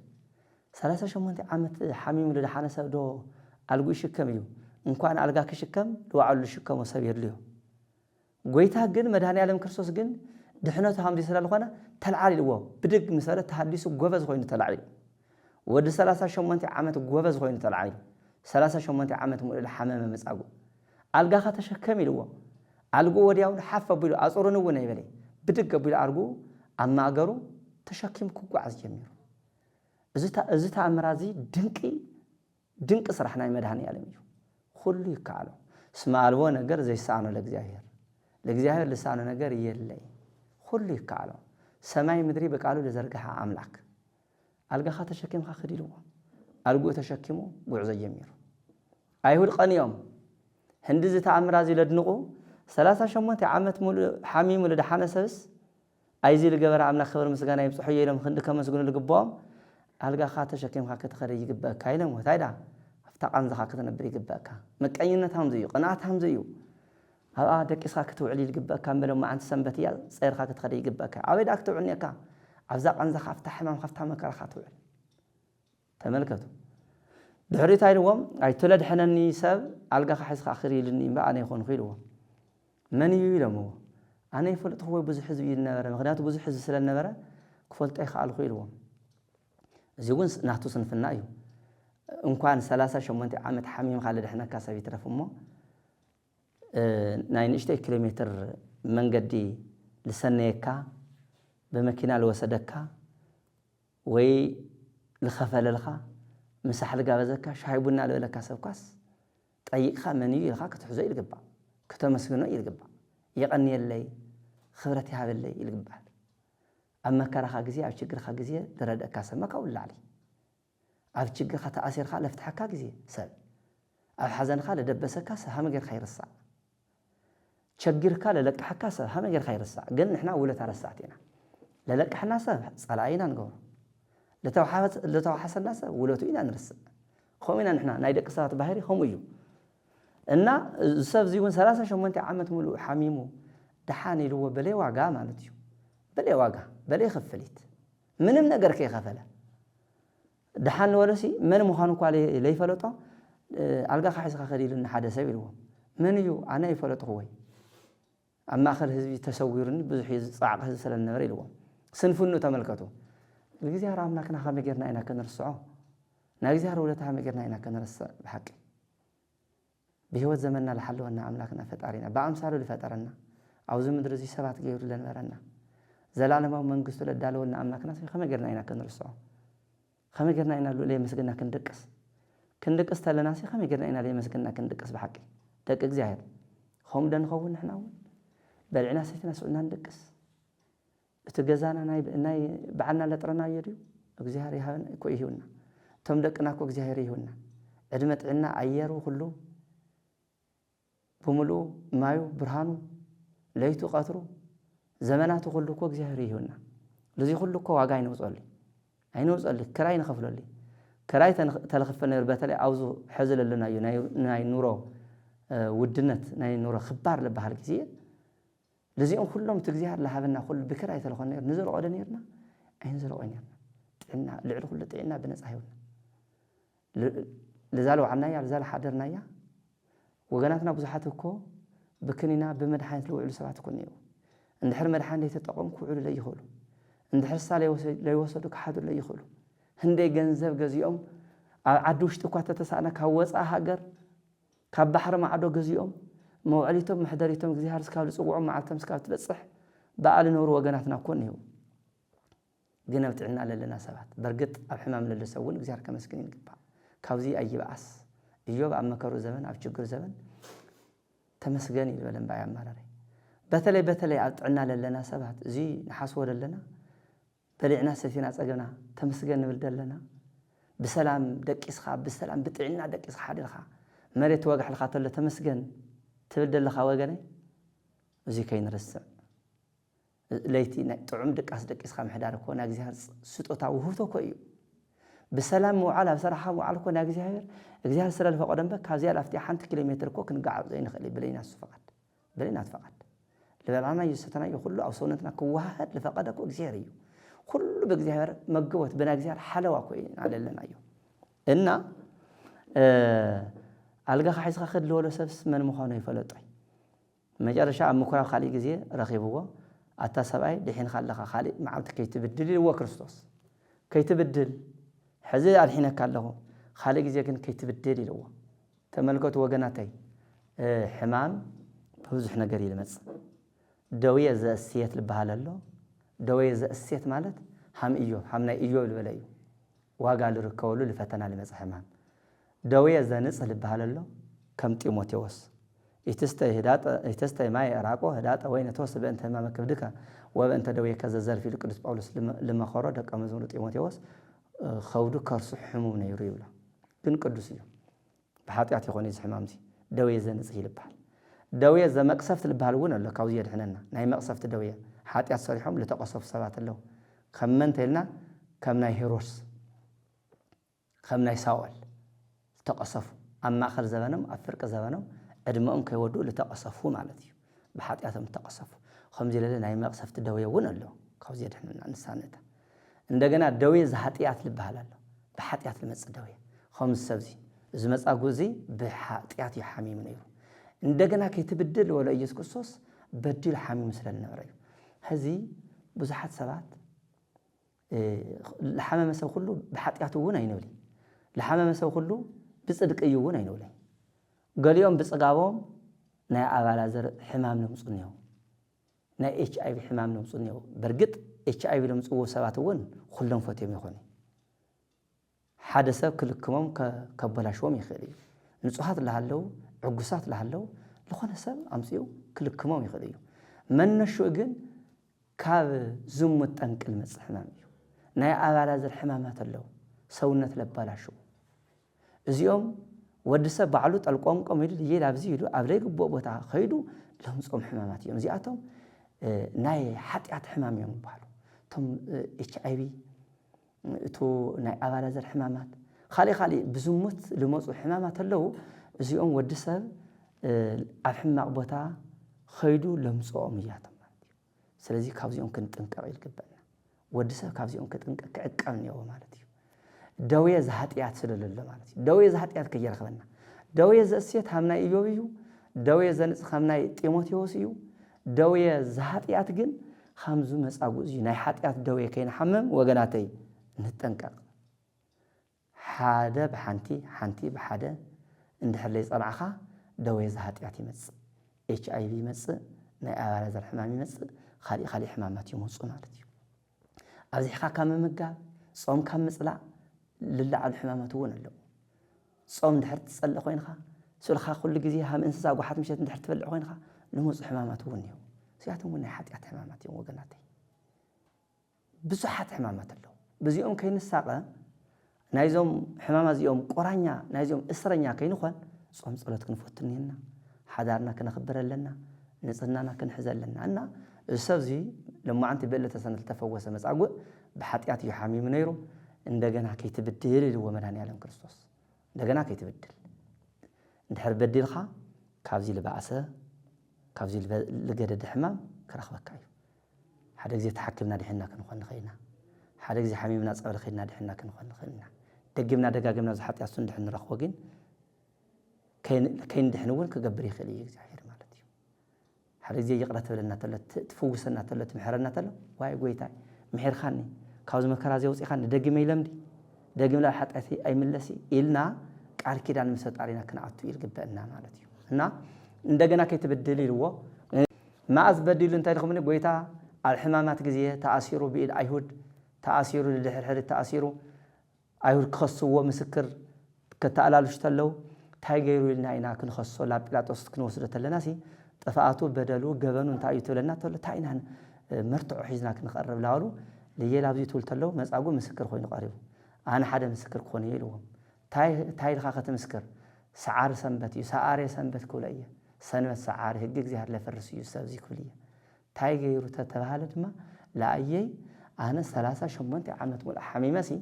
S2: 30 شمونت عامت حميم لدى حانا سبدو ألقو يشكم يو انكوان ألقا كشكم دو عالو يشكم وسبير ليو قويتها قن مدهاني علم كرسوس قن دحنوتها هم دي سلال خوانا تلعالي لواو بدق مسالة تحديثو قوفز خوين تلعالي ود 30 شمونت عامت قوفز خوين تلعالي 30 شمونت عامت مؤلاء حمام مساقو ألقا خاتا شكم يلواو ألقو ودياون حافة بيلو أصورو نوانا يبالي بدق بيلو ألقو أما أقرو تشكيم كوكو عز جميرو إذا أمرازي دنك صرحنا مدهاني علميو خلو يكالو اسمع الوان نجر زي سانو لجزاهر لسانو نجر يلي خلو يكالو سماي مدري بقالو لزرقها أملاك ألقى خاطر شكيم خاخدي لو ألقو تشكيمو بعز جميرو أيه القنيوم هندز تأمرازي لدنقو 3 شمونت عامت مول حميم ولد حنا سبس أيزي لجبر أملاك خبر مسجانا يبصحوا يلهم خندك كم مسجون لجبام ألقى خاطر شكيم خاكت خريج يجبك كايلم وتايدا افتقان زخاكت نبري يجبك مكأينة هم زيو قناعة هم زيو ها دك إسخاكت وعلي يجبك كامل وما عند سنبتيا صير خاكت خريج يجبك عبيد أكتب عني كا عفزاق عن زخ أفتح حمام خفتها مكر خاتو تملكته دحري تايلوم أي تولد حنني سب ألقى خاحس خاخري لني ما أنا يخون خيلوه من يلمو أنا يفلت هو بزح حزب النبرة مغناته بزح حزب سل النبرة كفلت أي خال خيلوه زيون نحتو صنفنا أيو إنكوان 3 شمونت عامت حميم خالد إحنا كاسبي ترفمه ناين إشتي كيلومتر من قدي لسنيكا بمكينة الوسدكا وي الخفل الخا مسح لقابزكا شايبونا له لك كاسبكاس طيقها مني الخا كتحزي القبا كتمسكنا يلقبا يقني اللي خبرتي هذا اللي يلقبا أما كرخا جزية أو شجر خا جزية درد أكاسة ما كقول عليه أو شجر خا تأثير خا لفتح كا جزية سب أو حزن خا لدبس كاسة هم غير خير الساعة شجر خا للك حكاسة هم غير خير الساعة قلنا إحنا أولت على الساعتين للك إحنا سب صلاعينا نقول لتوحس الناس ولتو إنا نرسل خوينا إحنا نايدك صلاة بهاري هم يجوا إن السب زيون 3 شمونت عامت ملو حميمو دحاني لو بلي واقع مالتيو بلي واقع بلي خفليت منم نجر كي خفله دحان ورسي من مخانو قالي لي فلطه ألقى خاحس خخليل إن حدا سبيلهم من يو أنا يفلط هوي أما آخر هذي تسويرني بزحيز صعق هذا سلام نوري لهم سنفنو تملكته الجزيرة رامنا كنا خام جرنا إنا كنا رسعه نجزيرة ولا تهم جرنا إنا كنا رس بحق بهو زمننا لحلو أن أملاكنا فتارينا بعم سالو لفترنا أو زمن درزي 7 جير لنا ورنا زلالماو منغستو لدالونا أملاكنا خما غيرنا إنا كنرسعو خما غيرنا إنا لي مسجنا كندقس تلنا سي خما غيرنا إنا لي مسجنا كندقس بحقي دق እግዚአብሔር هم دن خون نحنا بلعنا سيتنا سؤنا ندقس اتجزانا ناي بعنا لطرنا يديو እግዚአብሔር ይሃን እኮ ይሁንና ቶም ደቅና እኮ እግዚአብሔር ይሁንና እድመጥና አየሩ ሁሉ በሙሉ ማዩ ብርሃኑ ለይቱ ቀትሩ ዘመናቱ ሁሉ እኮ እግዚአብሔር ይሁንና ለዚህ ሁሉ እኮ ዋጋ አይነውጸልኝ ክራይ ነخفለልኝ ክራይ ተለخفነ በተለይ አውዙ ሕዝለልና ናይ ኑሮ ውድነት ናይ ኑሮ خبار ለባህል ጊዜ ለዚህም ሁሉም እግዚአብሔር ለሃበና ሁሉ በክራይ ተለኾነ ንዘርቆ ደነርና አይንዘርቆኛል ጥና ልዕል ሁሉ ጥና በነፃ ይሁን ለዛለው ዓናያ ለዛለ ሓደርናያ ወገናትና ብዙሓት እኮ በክኒና በመድኃኒት ለውዕሉ ሰባት እኮ ነው እንድሕር መድኃኒት ተጠቀምኩ ውዕሉ ላይ ይኸሉ እንድሕር ሳለ ለይወሰዱ ከሓዱ ላይ ይኸሉ እንደ ገንዘብ ገዚኦም ዓዲ ውሽጥ እኳ ተተሳእና ካብ ወፃ ሃገር ካብ ባሕሪ ማዕዶ ገዚኦም መውዕሊቶም መሕደሪቶም እግዚአብሔር ስካብ ዝፅውዑ መዓልቶም ስካብ ትበፅሕ በዓል ነውሩ ወገናትና እኮ ነው ግን ኣብጥዕና ለለና ሰባት በርግጥ ኣብ ሕማም ለለሰውን እግዚአብሔር ከመስግን ይግባእ ካብዚ ኣይባኣስ ኢዮብ ኣብ መከሩ ዘመን ኣብ ችግር ዘመን ተመስገን ይበለን ባይ አማራሪ በተለይ ኣብ ጥዕና ለለና ሰባት እዚ ንሓስቦ ለለና በሊዕና ሰቲና ፀገና ተመስገን ንብል ደለና بسلام دقيس خا بسلام بتعنا دقيس خا دلخا مريت وقح لخا تله تمسجن تبدل لخا وجني زي كاين رسع ليتي طعم دقاس دقيس خا محدار كون اغزيار سطوتا وهوتو كو بسلام وعلى بصراحه وعلى كون اغزيار سرال فقدن بك هذه الافتي 1 كيلومتر كو كنقعد زي نخلي بلينا فقط بلينات فقط لبلانا يستنا يخلو او سونتنا كواحد لفقدك اغزيار كل بእግዚአብሔር መገወት በእግዚአብሔር حلዋ ኮይን አለለና እዩ እና አልጋ ኻይስኻ ከድለወለ ሰብስ ምን መሆኑ ይፈለጣይ መጨረሻ አምኩራው ኻሊ ጊዜ ረኺብዎ አታ ሰብአይ ድሒን ኻለኻ ኻሊ ማዓልት ከይትብድል ይልዎ ክርስቶስ ከይትብድል ሕዚ አልሒነካ ኣለኹ ኻሊ ጊዜ ግን ከይትብድል ይልዎ ተመልከቱ ወገናታይ ሕማም ብዙሕ ነገር ይልመጽ ደውየ ዘእስየት ልበሃል ኣሎ دواء زأسيت مالت هم همنا إيوب البلايو واقع لركولو لفتنا لمسح حمام دواء زنص لبهال الله كم تيموتيوس يتستي ماي أراقو هدات وين توصل بأنت ما مكبدك وبأنت دواء كذا زال في القدس باولس لما خرج كمزون تيموتيوس خودو كرس حموم يريولا بن قدسيو بحاتياتي خوني حمام زي دواء زنص لبهال دواء زمقصفت لبهال ون ولا كاوزي دحننا ناي مقصفت دواء حاتي صريحهم لتقصف سبات له خمنت لنا كمنا هيروس خمنا ساول تقصف اما اخر زمانهم افرق زمانهم ادمهم كيودوا لتقصفوا معناتي بحاتياتهم تقصفوا خمزي لنا هي مقصفت دويه ون له كوزي دحنا انسانته እንደገና ደዌ ዘኃጢአት ልበሃል አለ በኃጢአት ለመጽ ደዌ خمس ሰብዚ ዝመጻጉዚ በኃጢአት ይሐሚም ነው እንደገና ከይትብድል ወለ ኢየሱስ ክርስቶስ በድል ሐሚም ስለነበረ هذه بزحات سبات لحمام مسو كله بحطياته ون አይነውልኝ لحمام مسو كله بصدق يون አይነውልኝ ገሊዮም بصጋቦም ናይ አባላዘር ሕማም ነው ምጽንየው ናይ ኤችአይቪ ሕማም ነው ምጽንየው በርግጥ ኤችአይቪ ለምጽው ሰባት ውን ሁሉም ፈተም ይሆን ሓደ ሰብ ክልክሞም ከበላሽዎም ይኽእል ንጹሃት ለሃለው ዕጉሳት ለሃለው ለኾነ ሰብ አምጽው ክልክሞም ይኽእል መንነሹ ግን ካብ ዝሙት ጠንቅል መጽሕማም እዩ ናይ አባላዘር ሕማማት አለው ሰውነት ለባላሹ እዚኦም ወድሰብ ባዕሉ ጠልቆምቆም ይል ይላብዚ ይሉ አብለይ ግቦ ቦታ ኸይዱ ለምጾም ሕማማት እዮም እዚአቶም ናይ ኃጢአት ሕማም እዮም ባሉ ቶም ኤችአይቪ እቱ ናይ አባላዘር ሕማማት ኻሊ ብዝሙት ልመጹ ሕማማት አለው እዚኦም ወድሰብ ኣብ ሕማቅ ቦታ ኸይዱ ለምጾም እያቶም ስለዚህ ካብዚኦም ክንጥንቀቅ ይልግበና ወድሰብ ካብዚኦም ከጥንቀቅ ከዕቀም ነው ማለት እዩ ደዌ ዘኃጢአት ስለለለ ማለት እዩ ደዌ ዘኃጢአት ከየረኸበና ደዌ ዘእስየት ሃምና ኢዮብ እዩ ደዌ ዘንጽ ሃምና ጢሞቴዎስ እዩ ደዌ ዘኃጢአት ግን ከምዙ መጻጉዕ እዩ ናይ ኃጢአት ደዌ ከይንሐመም ወገናተይ ንጠንቀቅ ሓደ በሓንቲ በሓደ እንድሕር ጸልዓኻ ደዌ ዘኃጢአት ይመጽእ ኤችአይቪ ይመጽእ ናይ አባላዘር ሕማም ይመጽእ خالي حمامات يموصو مالتي أبزي حقا كم مجاب صوم كم مصلا لله على الحمامات هو نلو صوم دحرت تصلي خوينخا سلخا كل جزية هم إنسان واحد مشيت دحرت تبلع خوينخا لموز حمامات هو نيو سياتهم وني حاتيات حمامات يوم وجناتي بزحات حمامات له بزيوم كين الساقة نايزوم حمامات يوم قرانيا نايزوم إسرانيا كين خوان صوم صلاة كنفوتنينا حدارنا كنخبر لنا نصنانا كنحزل لنا أنا السبزي لما أنت بقلة سنة تفوس مسعود بحاتيات يحامي منيرو إندجنا كي تبدل اللي هو مرهني على كريستوس إندجنا كي تبدل ندحر بدل خا كابزي لبعثة كابزي لجدد حمام كرخ بكاي حدا زي تحكمنا دحنا كنخون خينا حدا زي حميمنا صبر خينا دحنا كنخون خينا دقمنا دقاقمنا زحات ياسون دحنا رخوجين كين دحنون كجبري خليه زحير مالتي حدا زي يقرأ تبلنا تلت تفوسنا تلت محرنا تلو واي قويتاي محير خاني كاوز مكرازي وصي خاني دقم يلمدي دقم لا حتى أي ملسي إلنا قال كده نمسط علينا كنعطو يرقبنا مالتي هنا እንደገና ከይተበደለ ይልዎ ማዕዝ በደሉ እንታይ ደኸመነ ጎይታ الحمامات جزية تأثيره بإيد أيهود تأثيره للحرحر تأثيره أيهود خصوا مسكر كتألالش تلو تايجيرو لنا إنا كن خصوا لا بلاطوس كنوسدة لناسي طفاعته بدلو جبنو تايتو لنا تلو تاينا مرتع حزنا كنقرب لهالو ليلا بزي تقول تلو مسأقول مسكر خوين قريب أنا حدا مسكر خوني يلوهم تاي الخاخة مسكر سعار سنبتي سعار سنبت كلية سنبت سعار هجيك زي هلا فرسي يسوي كلية تايجيرو تتبهالد ما لا أيي أنا 3 شمنت عمت ولا حميمسي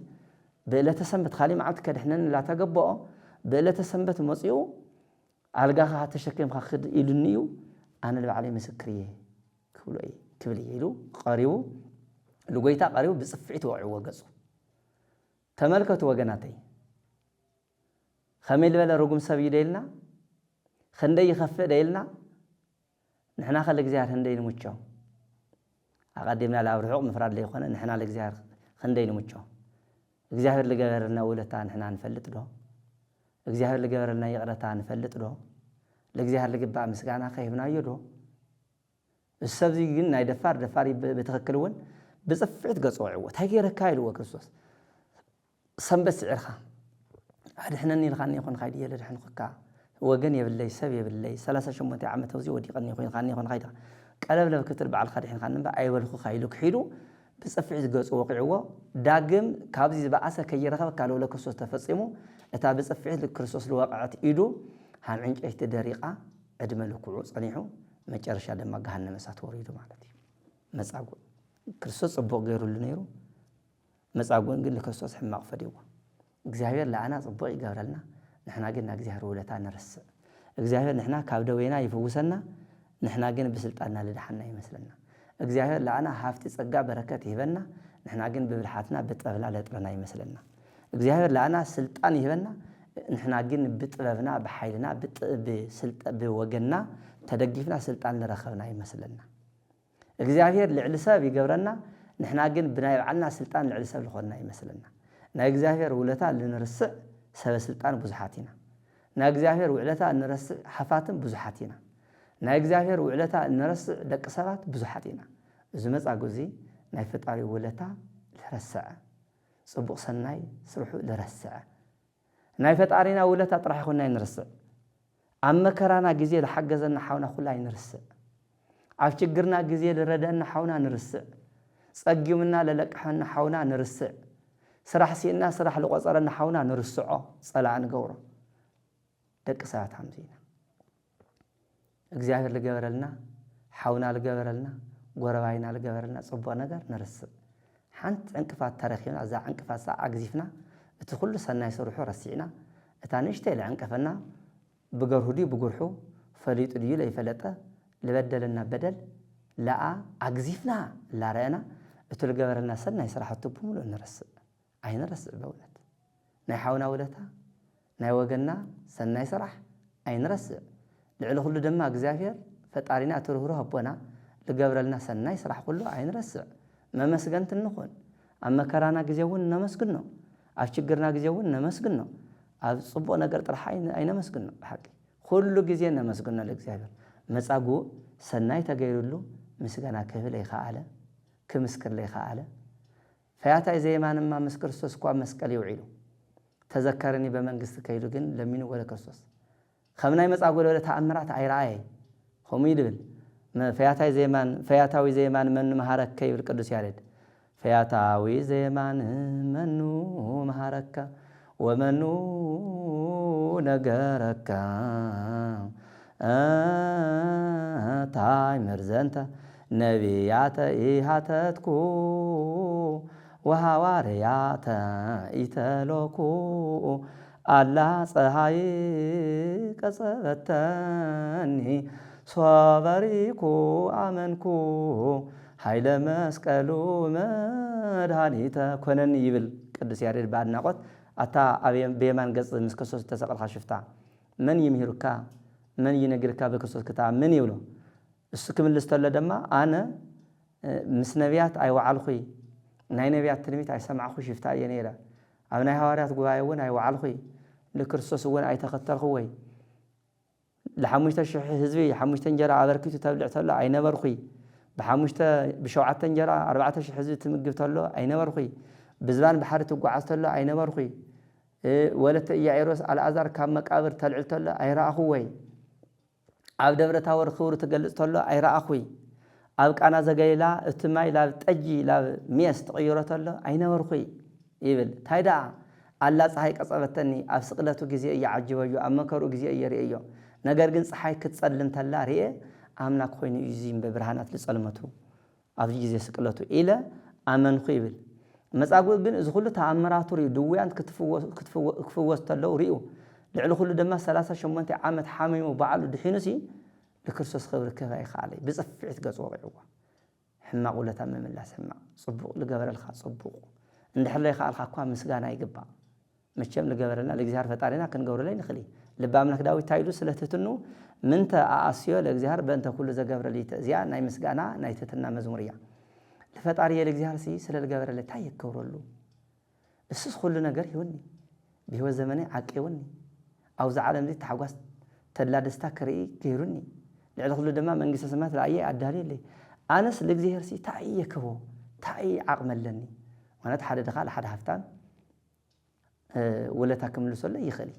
S2: بلا تسنبت خالي معت كدحنا لا تجبأ بلا تسنبت مصيو ألقاها هتشكل مخد إلنيو أنا اللي عليه مسكريه كلية يلو قاريو لقيتا قاريو بصفعته وعوجزو تملكته وجناتي خميل بلا رقم سبي ديلنا خندي يخف ديلنا نحنا خلق زيار خندي نموتشو أقدمنا لأورحوق مفراد لي خونا نحنا خلق زيار خندي نموتشو እግዚአብሔር ለገበረና ውለታ نحنا نفلط له እግዚአብሔር ለገበረና ይቅረታ نفلط له ለእግዚአብሔር ለግባ ምስጋና ከይብና ይዶ السبزي ግን ናይ ደፋር በተከከለውን بصفعت ገጽውዕዎ ታይገረካ ይልዎ ክርስቶስ ሰንበት ስዕርኻ አድሕነኒ ልኻኒ ይኹን ኻይድ የለ ድሕን ኸካ ወገን የብለይ ሰብ የብለይ 38 ዓመት ወዚ ወዲቀኒ ይኹን ኻኒ ይኹን ኻይድ ቀለብለብ ክትል በዓል ኻድሕን ኻን እምባ ኣይበልኹ ኻይሉ ክሒዱ بصفعت ገጽ ወቂዕዎ ዳግም ካብዚ ዝበዓሰ ከይረኸብ ካለው ለክርስቶስ ተፈጺሙ እታ بصفعت ለክርስቶስ ለወቅዓት ኢዱ ሃን ዕንጨይቲ ደሪቃ ዕድመ ልኩዑ ጸኒሑ መጨረሻ ደማ ገሃነመ እሳት ወሪዱ ማለት እዩ መጻጉዕ ክርስቶስ ጽቡቕ ገይሩሉ ነይሩ መጻጉዕን ግን ለክርስቶስ ሕማቕ ፈዲዎ እግዚአብሔር ለአና ጽቡቕ ይገብረልና ንሕና ግን እግዚአብሔር ውለታ ንርስዕ እግዚአብሔር ንሕና ካብ ደዌና ይፈውሰና ንሕና ግን ብስልጣንና ልድሓና ይመስለና እግዚአብሔር ለአና ሃፍቲ ጸጋ በረከት ይህበና ንሕና ግን ብብልሓትና ብጥበብና ለጥረና ይመስለና እግዚአብሔር ለአና ስልጣን ይህበና ንሕና ግን ብጥበብና ብሓይልና ብወገንና ተደጊፍና ስልጣን ለረኸብና ይመስለና እግዚአብሔር ልዕሊ ሰብ ይገብረና ንሕና ግን ብናይ በዓልና ስልጣን ልዕሊ ሰብ ልኾንና ይመስለና ናይ እግዚአብሔር ውለታ ልንርስዕ ሰብ ስልጣን ብዙሓት ኢና ናይ እግዚአብሔር ውዕለታ እንርስዕ ሓፋትን ብዙሓት ኢና ናይ እግዚአብሔር ውዕለታ እንርስዕ ደቂ ሰባት ብዙሓት ኢና እዚ መጻጉዕ እዚ ናይ ፈጣሪ ውለታ ልረስዕ ጽቡቕ ሰናይ ስርሑ ልረስዕ ናይ ፈጣሪና ውለታ ጥራሕ ይኹንና ይንርስዕ ኣብ መከራና ግዜ ዝሓገዘና ሓውና ኩላ ይንርስዕ ኣብ ችግርና ግዜ ዝረደአና ሓውና ንርስዕ ጸጊሙና ለለቅሐና ሓውና ንርስዕ ስራሕ ሲእና ስራሕ ለቆፀረና ሓውና ንርስዖ ጸላእ ንገብሮ ደቂ ሰባት ሃምዚ ኢና እግዚአብሔር ልገበረልና ሓውና ልገበረልና ጎረባይና ልገበረልና ጽቡቕ ነገር ንርስዕ ሓንቲ ዕንቅፋት ተረኺብና እዛ ዕንቅፋት ኣግዚፍና እቲ ኩሉ ሰናይ ስርሑ ረሲዕና እታ ንእሽተይ ዝዕንቀፈና ብገርሁ ድዩ ብጉርሑ ፈሊጡ ድዩ ለይፈለጠ ልበደለና በደል ለኣ ኣግዚፍና ላረአና እቲ ልገበረልና ሰናይ ስራሕቱ ብምሉእ ንርስዕ ኣይንርስዕ በእውነት ናይ ሓውና ውለታ ናይ ወገንና ሰናይ ስራሕ ኣይንርስዕ ልዕሊ ኩሉ ድማ እግዚአብሔር ፈጣሪና እቲ ርህሩህ ኣቦና ልገብረልና ሰናይ ስራሕ ኩሉ ኣይንርስዕ መመስገንቲ ንኹን ኣብ መከራና ግዜ እውን ነመስግኖ ኣብ ችግርና ግዜ እውን ነመስግኖ ኣብ ጽቡቕ ነገር ጥራሕ ኣይነመስግኖ ብሓቂ ኩሉ ግዜ ነመስግኖ ለእግዚአብሔር መጻጉዕ ሰናይ ተገይሩሉ مسجنا كهلا يخاله كمسكر لي خاله فياتا زيمان ما مسكر كريستوس كوا مسكل يوعيلو تذكرني بمنجست كيلو جن لمينو ولا كريستوس خمنا يمصاغول ولا تأمرات عيراي هم يدبل فياتاوي زيمان من مهارك كيف القدس يارد فياتاوي زيمان منو مهارك ومنو نجارك تاي مرزنت نبيات إيهاتتكو وهواريات إتلوكو الله صهاي كسبتني صابريكو آمنكو هايل مسكالو مدهانيتا كونن يبل قدس ياريد بعد نقط أتا بيمان قص مسكسوس تسقل خشفتا من يمهركا من ينقركا بكسوس كتا من يولو السكم اللي استولى دما أنا مسنبيات أي وعالخي ناي نبيات تلميت أي سمع خو شفتا ينيرا أو ناي هواريات قوايون أي وعالخي لكرسوس وين أي تختر خوي لحموشتا شح حزبي حموشتا نجرا عبركيتو تبلعت له عين برخي بحموشتا بشوعة نجرا 14 حزب تمقبت له عين برخي بزبان بحرت وقعت له عين برخي ولت يعيروس على أزار كم مقابر تلعت له عيرا أخوي عبد دبر تاور خور تجلس له عيرا أخوي أبك أنا زجيلا استماعي لا تأجي لا ميس تغيرت له عين برخي يبل تايدا الله صحيح أصابتني أفسقلته جزيء يعجبه أمكروا جزيء يريه ነገር ግን ፀሐይ ክትጸልም ተላ ሪኤ አምላክ ኮይኑ ይዚም በብርሃናት ልጸልመቱ ኣብዚ ጊዜ ስቅለቱ ኢለ አመንኩ ይብል መጻጉዕ ግን እዚ ሁሉ ተአምራቱ ሪኡ ድውያን ክትፍወስ ተለው ሪኡ ልዕሊ ሁሉ ድማ 38 ዓመት ሓሚሙ በዓሉ ድሒኑሲ ለክርስቶስ ክብር ከፋይ ኻለይ ብጽፍዕት ገጽ ወቂዕዋ ሕማቅ ውለታ መምላስ ሕማቅ ጽቡቕ ልገበረልካ ጽቡቕ እንድሕለይ ኻልካ እኳ ምስጋና ይግባእ መቸም ልገበረልና ለእግዚአብሔር ፈጣሪና ክንገብረለይ ንኽእል لبامنك داوي تايدو سلتتنو منت آسيو لإجزهار بأنت كل زجبر اللي تأزيا ناي مسجانا ناي تتنا مزموريا لفتارية لإجزهار سي سل الجبر اللي تايك كورلو السوس كلنا جري وني بهو الزمني عكيوني أو زعلان دي تحوس تلا دستكري كيروني لعل كل دما من قصة سمات العية عدالي لي أنس لإجزهار سي تايك هو تاي عقمل لني وأنا تحد دخل حد هفتان ولا تكمل سلا يخلي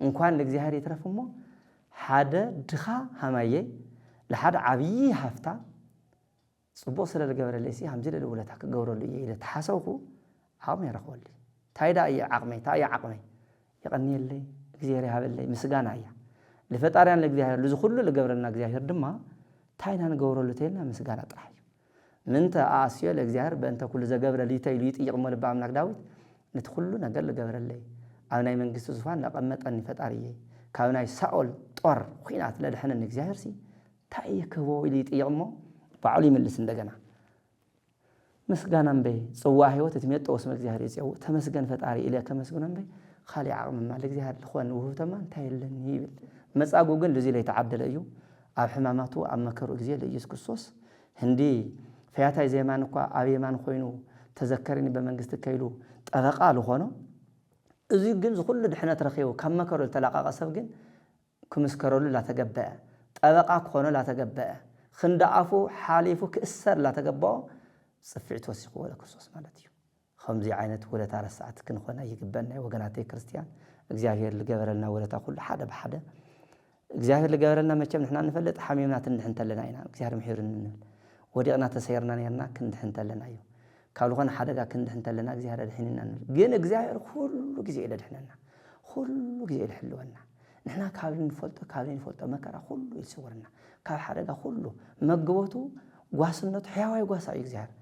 S2: እንኳን ለእግዚአብሔር ይተረፈሞ ሓደ ድኻ ሃማዬ ለሓደ ዓብይ ሃፍታ ጽቡቕ ስለ ለገበረለሲ ሃምዚ ለውለታ ከገብረሉ ይለ ተሓሰብኩ ዓቕሚ ይረኽበሉ ታይዳ ዓቕሚ ይቀኒየለይ እግዚአብሔር ይሃበለይ ምስጋና እያ ለፈጣሪያን ለእግዚአብሔር ለዚ ሁሉ ለገብረልና እግዚአብሔር ድማ ታይና ንገብረሉ ተይልና ምስጋና ጥራሕ እዩ ምንተ ኣስዮ ለእግዚአብሔር በእንተ ኩሉ ዘገብረ ሊተይሉ ይጥይቕ ሞል በአምላክ ዳዊት ነቲ ሁሉ ነገር ለገብረለይ أبناء من قصة زفان لقمت أني فتاريه كأبناء سأول طور خينات لدحنا نجزاهر سي تأيك هو اللي تيجمو بعلي من اللسن دجنا مسجنا به صواحي وتتميت واسم الجزاهر يسوي تمسجن فتاري إلى كمسجنا به خالي عقم مع الجزاهر الإخوان وهو تمام تايلني مسأجو جن لزي لا يتعدل أيو أو حماماته أما كرو جزيل يسكت الصوص هندي فياتي زي ما نقول أبي ما نخوينه تذكرني بمن قصة كيلو أذقاله خانو إذا جنز كل دحنا ترخيه كم مكروا التلاقى قصب جن كم سكروا لا تجبأ أبقى خونه لا تجبأ خند عفو حاليفو كسر لا تجبأ صفعت وثقوا ولا كسوس مالتيو خمسة عينات ولا تعرف ساعات كن خونه يجبنا وجناتي كريستيان إجزاهير اللي جبر لنا ولا تقول حدا بحدا إجزاهير اللي جبر لنا ما كم نحن نفلت حميمنا تنحن تلنا هنا إجزاهير محيرنا ودينا تسيرنا هنا كنحن تلنا أيوه قالوا خن حدا كنت أنت لنا جزيرة الحين جين جزيرة كل جزيرة الحين كل جزيرة حلونا نحنا كابين فلتة مكرة كله يصورنا كاب حدا كله مجوته قاسمنا حيوي قاس أي جزيرة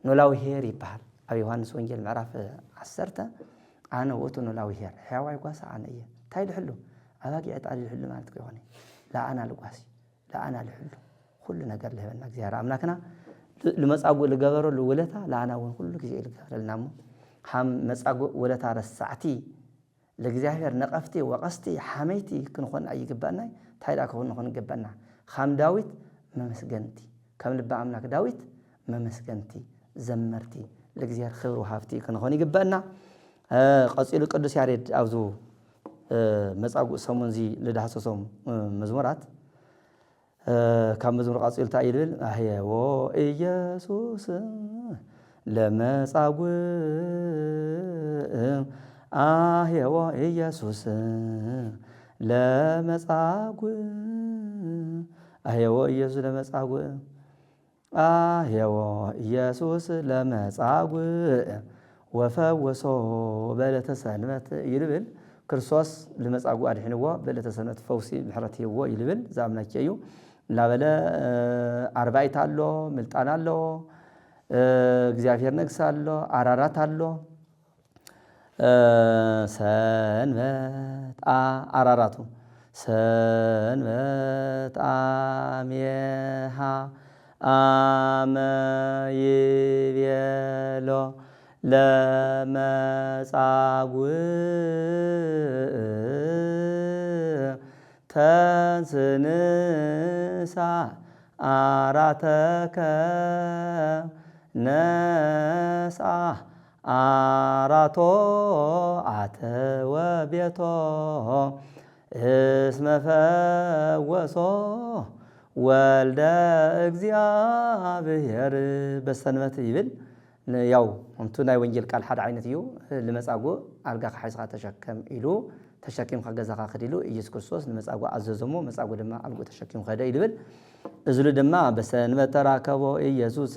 S2: نلاوي هير يبحر أبي يوحنا سوينجل معرف عسرته أنا وقت نلاوي هير حيوي قاس أنا إيه تايل حلو أباقي أتعلي الحلو ما تقولني لا أنا لقاسي لا أنا الحلو كلنا قال له أنك جزيرة أملاكنا لمسأقو لجبرو لولتا لأنا ونقول لك زي الجبر النامو هم مسأقو ولتا على الساعتي لجزاهر نقفتي وقستي حميتي كنخون أي جبنا تايدا كنخون جبنا خام داويت ما مسجنتي كم لبع عملك داويت ما مسجنتي زمرتي لجزاهر خير وحافتي كنخون جبنا قصير القدس يارد أوزو مسأقو سمون زي لده سوم مزمرات ካብ መዝሙር ቃፂል እንታይ ይብል ኣህየዎ ኢየሱስ ለመጻጉዕ ኣህየዎ ኢየሱስ ለመጻጉዕ ኣህየዎ ኢየሱስ ለመጻጉዕ ኣህየዎ ኢየሱስ ለመጻጉዕ ወፈወሶ በለተ ሰንበት ይልብል ክርስቶስ ለመጻጉዕ አድሕንዎ በለተ ሰንበት ፈውሲ ምሕረት ይዎ ይልብል ዛምናከ እዩ ላበለ አርባዕት አሎ ምልጣን አሎ እግዚአብሔር ነግስ አሎ አራራት አሎ ሰንበት አራራቱ ሰንበት አሜሃ አመ ይቤሎ ለመጻጉዕ ተንስንሳ አራተከ ነሳ አራቶ አተወ ቤቶ እስመ ፈወሶ ወልደ እግዚአብሔር በሰንበት ይብል ያው እንቱ ናይ ወንጌል ቃል ሓደ ዓይነት እዩ ለመጻጉዕ አልጋኻ ሒዝኻ ተሸከም ኢሉ ተሸኪምካ ገዛኻ ኸዲሉ ኢየሱስ ክርስቶስ ለመጻጉዕ አዘዘሞ መጻጉዕ ድማ አልጎ ተሸኪም ኸደ ይብል እዝሉ ድማ በሰንበት ተራከቦ ኢየሱስ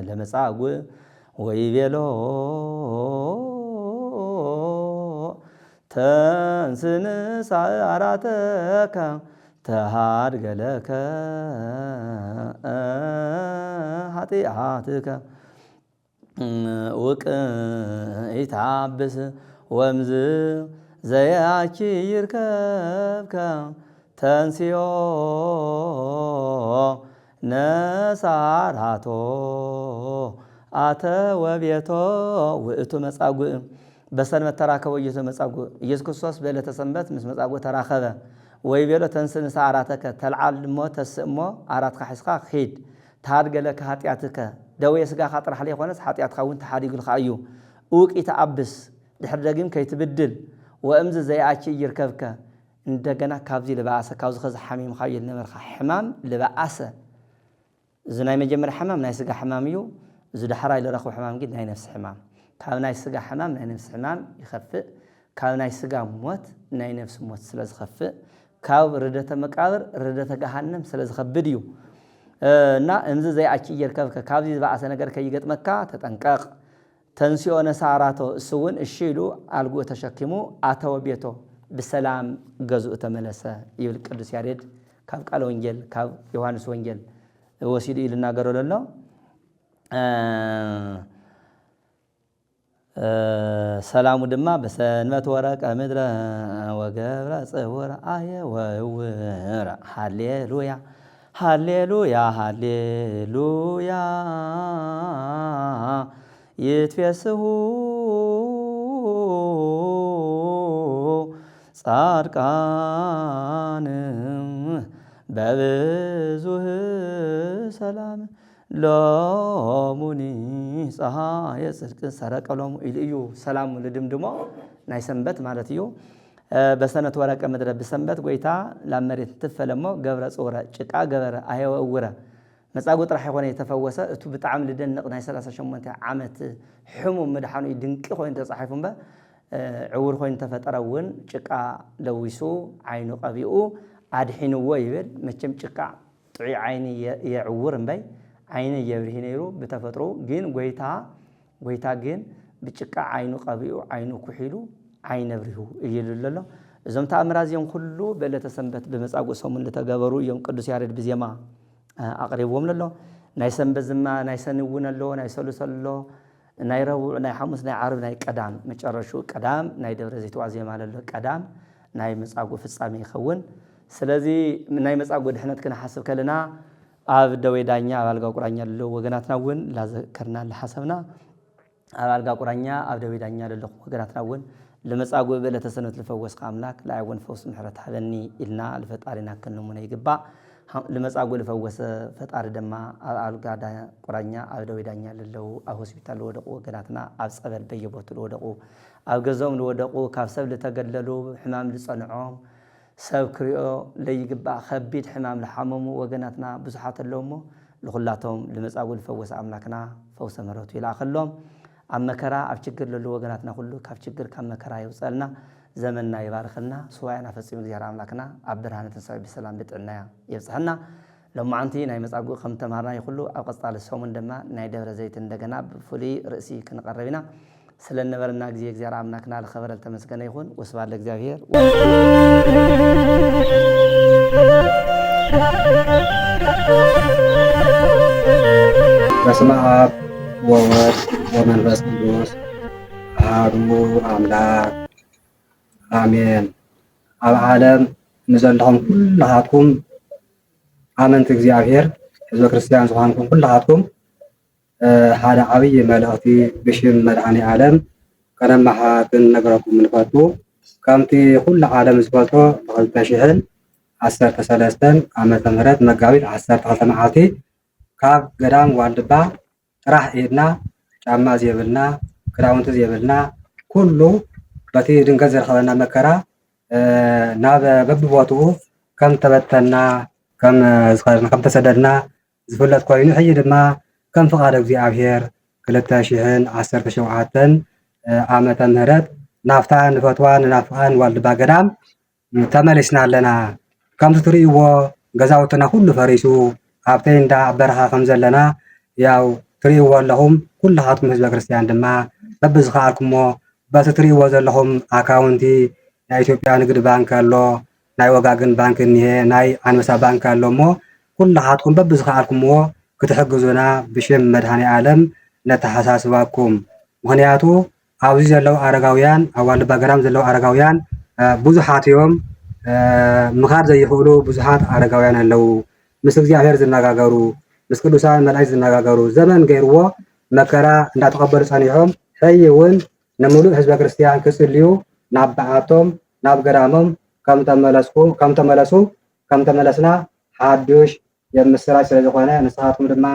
S2: ለመጻጉዕ ወይቤሎ ተንስንሳ አራተከ ተሃድገለከ ኃጢአትከ ወቅኢታብስ ወምዝ ዘያኪ ይርከብከ ተንስዮ ነሳራቶ አተወ ቤቶ ውእቱ መጻጉዕ በሰንበት ተራከቦ ኢየሱስ መጻጉዕ ኢየሱስ ክርስቶስ በዕለተ ሰንበት ምስ መጻጉዕ ተራኸበ ወይቤሎ ተንስንሳ አራተከ ተልዓል እሞ ተስእ እሞ አራትካ ሒዝካ ኺድ ተሃድገለከ ኃጢአትከ ደዌ ስጋኻ ጥራሕ ዘይኮነስ ኃጢአትካ እውን ተሓዲጉልካ እዩ ውቂት አብስ ድሕሪ ደጊም ከይትብድል ወእምዝ ዘይኣኪ ይርከብከ እንደገና ካብዚ ልባኣሰ ካብዚ ኸዚ ሓሚምካ የልነበርካ ሕማም ልባኣሰ እዚ ናይ መጀመርያ ሕማም ናይ ስጋ ሕማም እዩ እዚ ዳሕራይ ዝረኸቦ ሕማም ግን ናይ ነፍሲ ሕማም ካብ ናይ ስጋ ሕማም ናይ ነፍሲ ሕማም ይኸፍእ ካብ ናይ ስጋ ሞት ናይ ነፍሲ ሞት ስለ ዝኸፍእ ካብ ርደተ መቃብር ርደተ ገሃነም ስለ ዝኸብድ እዩ እና እምዝ ዘይኣኪ ይርከብከ ካብዚ ዝባኣሰ ነገር ከይገጥመካ ተጠንቀቕ ተንስዮ ነሳራቶ እሱ እውን እሺ ኢሉ አልጉ ተሸኪሙ አተወ ቤቶ ብሰላም ገዝኡ ተመለሰ ይብል ቅዱስ ያሬድ ካብ ቃል ወንጌል ካብ ዮሐንስ ወንጌል ወሲዱ ይልናገሮ ዘሎ ሰላሙ ድማ በሰንበት ወረቀ ምድረ ወገብረ ጽውር አየ ወውር ሃሌሉያ ሃሌሉያ ሃሌሉያ ይትፌስሑ ጻድቃን በብዙህ ሰላም ሎሙኒ ፀሃየ ጽድቅ ሰረቀ ሎሙ ኢሉ እዩ ሰላሙ ልድምድሞ ናይ ሰንበት ማለት እዩ በሰንበት ወረቀ ምድረ ብሰንበት ጎይታ ላብ መሬት ትፈለሞ ገብረ ጽውረ ጭቃ ገበረ አየወ እውረ መጻጉዕ ጥራሕ ይኮነ የተፈወሰ እቱ ብጣዕሚ ልደንቕ ናይ 38 ዓመት ሕሙም መድሓኑ ድንቂ ኮይኑ ተጻሒፉ እምበ ዕውር ኮይኑ ተፈጠረ እውን ጭቃ ለዊሱ ዓይኑ ቀቢኡ አድሒንዎ ይብል መቸም ጭቃ ጥዑይ ዓይኒ የዕውር እምበይ ዓይኒ የብርሂ ነይሩ ብተፈጥሮ ግን ጎይታ ግን ብጭቃ ዓይኑ ቀቢኡ ዓይኑ ኩሒሉ ዓይነ ብርሂ ይብል ዘሎ እዞም ተኣምራት እዚኦም ኩሉ በዕለተ ሰንበት ብመጻጉዕ ሰሙን ዝተገበሩ እዮም ቅዱስ ያሬድ ብዜማ አቅሪብዎም ዘሎ ናይ ሰንበት ድማ ናይ ሰኒ እውን ኣሎ ናይ ሰሉስ ኣሎ ናይ ረቡዕ ናይ ሐሙስ ናይ ዓርብ ናይ ቀዳም መጨረሹ ቀዳም ናይ ደብረ ዘይት ዋዜማ ኣሎ ቀዳም ናይ መጻጉዕ ፍጻሜ ይኸውን ስለዚ ናይ መጻጉዕ ድሕነት ክንሓስብ ከለና ኣብ ደዌ ዳኛ ኣብ አልጋ ቁራኛ ዘሎ ወገናትና እውን ላዘከርና ለሓሰብና ኣብ አልጋ ቁራኛ ኣብ ደዌ ዳኛ ዘሎ ወገናትና እውን ለመጻጉዕ በዕለተ ሰንበት ልፈወስካ አምላክ ለአይወን ፈውስ ምሕረት ሃበኒ ኢልና ለፈጣሪና ክንሙነ ይግባእ ለመጻጉዕ ልፈወሰ ፈጣሪ ድማ ኣብ አልጋ ቁራኛ ኣብ ደዌ ዳኛ ለለው ኣብ ሆስፒታል ወደቁ ወገናትና ኣብ ጸበል በየቦቱ ወደቁ ኣብ ገዞም ወደቁ ካብ ሰብ ዝተገለሉ ሕማም ዝጸንዖም ሰብ ክሪኦ ለይግባእ ከቢድ ሕማም ለሓመሙ ወገናትና ብዙሓት ኣለውሞ ለኹላቶም ልመጻጉዕ ልፈወስ ኣምላክና ፈውሰ ምሕረቱ ይላኸሎም ኣብ መከራ ኣብ ችግር ለሉ ወገናትና ኩሉ ካብ ችግር ካብ መከራ ይውፀልና ዘመንና ይባርኸልና ስዋዕና ፈጺሙ እግዚአብሔር ኣምላክና ኣብ ብርሃነ ትንሣኤ ብሰላም ብጥዕና ይብጽሕና ሎማዓንቲ ናይ መጻጉዕ ከም ተማሃርና ይኹሉ ኣብ ቀጻሊ ሰሙን ድማ ናይ ደብረ ዘይት እንደገና ብፍሉይ ርእሲ ክንቀርብ ኢና ስለነበረና ጊዜ እግዚአብሔር ኣምላክና ለኸበረ ተመስገነ ይኹን ወስብሐት ለእግዚአብሔር
S3: በስመ አብ ወወልድ ወመንፈስ ቅዱስ አሐዱ አምላክ አሜን። ኣብ ዓለም ንዘለኹም ኩላሃትኩም ኣመንቲ እግዚአብሔር ህዝበ ክርስቲያን ዝኾንኩም ኩላሃትኩም ሓደ ዓብይ መልእኽቲ ብሽም መድኃኔ ዓለም ከነመሓላልፍ ንፈቱ ከምቲ ኩሉ ዓለም ዝፈልጦ ብ2013 ዓመተ ምህረት መጋቢት 12 መዓልቲ ካብ ገዳም ዋልድባ ጥራሕ ኢድና ጫማ ዘየብልና ክዳውንቲ ዘየብልና ኩሉ በቲ ድንገት ዝረኸበና መከራ ናብ በብቦትኡ ከም ተበተና ከም ተሰደድና ዝፍለጥ ኮይኑ ሕጂ ድማ ከም ፍቃድ እግዚአብሔር 2017 ዓመተ ምህረት ናፍታ ንፈትዋ ንናፍቃን ዋልድባ ገዳም ተመሊስና ኣለና። ከምቲ ትርእይዎ ገዛውትና ኩሉ ፈሪሱ ኣብተይ እንዳ በረኻ ከም ዘለና ያው ትርእይዎ ኣለኹም ኩላሃትኩም ህዝበ ክርስቲያን ድማ በብዝኸኣልኩሞ በቲ ትርእይዎ ዘለኹም ኣካውንቲ ናይ ኢትዮጵያ ንግዲ ባንክ ኣሎ ናይ ወጋገን ባንክ እኒሄ ናይ አንበሳ ባንክ ኣሎ እሞ ኩላሃትኩም በብዝኸኣልኩምዎ ክትሕግዙና ብሽም መድኃኔ ዓለም ነተሓሳስባኩም። ምክንያቱ ኣብዚ ዘለው ኣረጋውያን ኣብ ዋልድባ ገዳም ዘለው ኣረጋውያን ብዙሓት እዮም ምኻድ ዘይኽእሉ ብዙሓት ኣረጋውያን ኣለው ምስ እግዚአብሔር ዝነጋገሩ ምስ ቅዱሳን መላእክት ዝነጋገሩ ዘመን ገይርዎ መከራ እንዳተቀበሉ ጸኒሖም ሕይ እውን ንሙሉእ ህዝበ ክርስቲያን ክጽልዩ ናብ በዓቶም ናብ ገዳሞም ከም ተመለስና ሓዱሽ የምስራች ስለ ዝኾነ ንስኻትኩም ድማ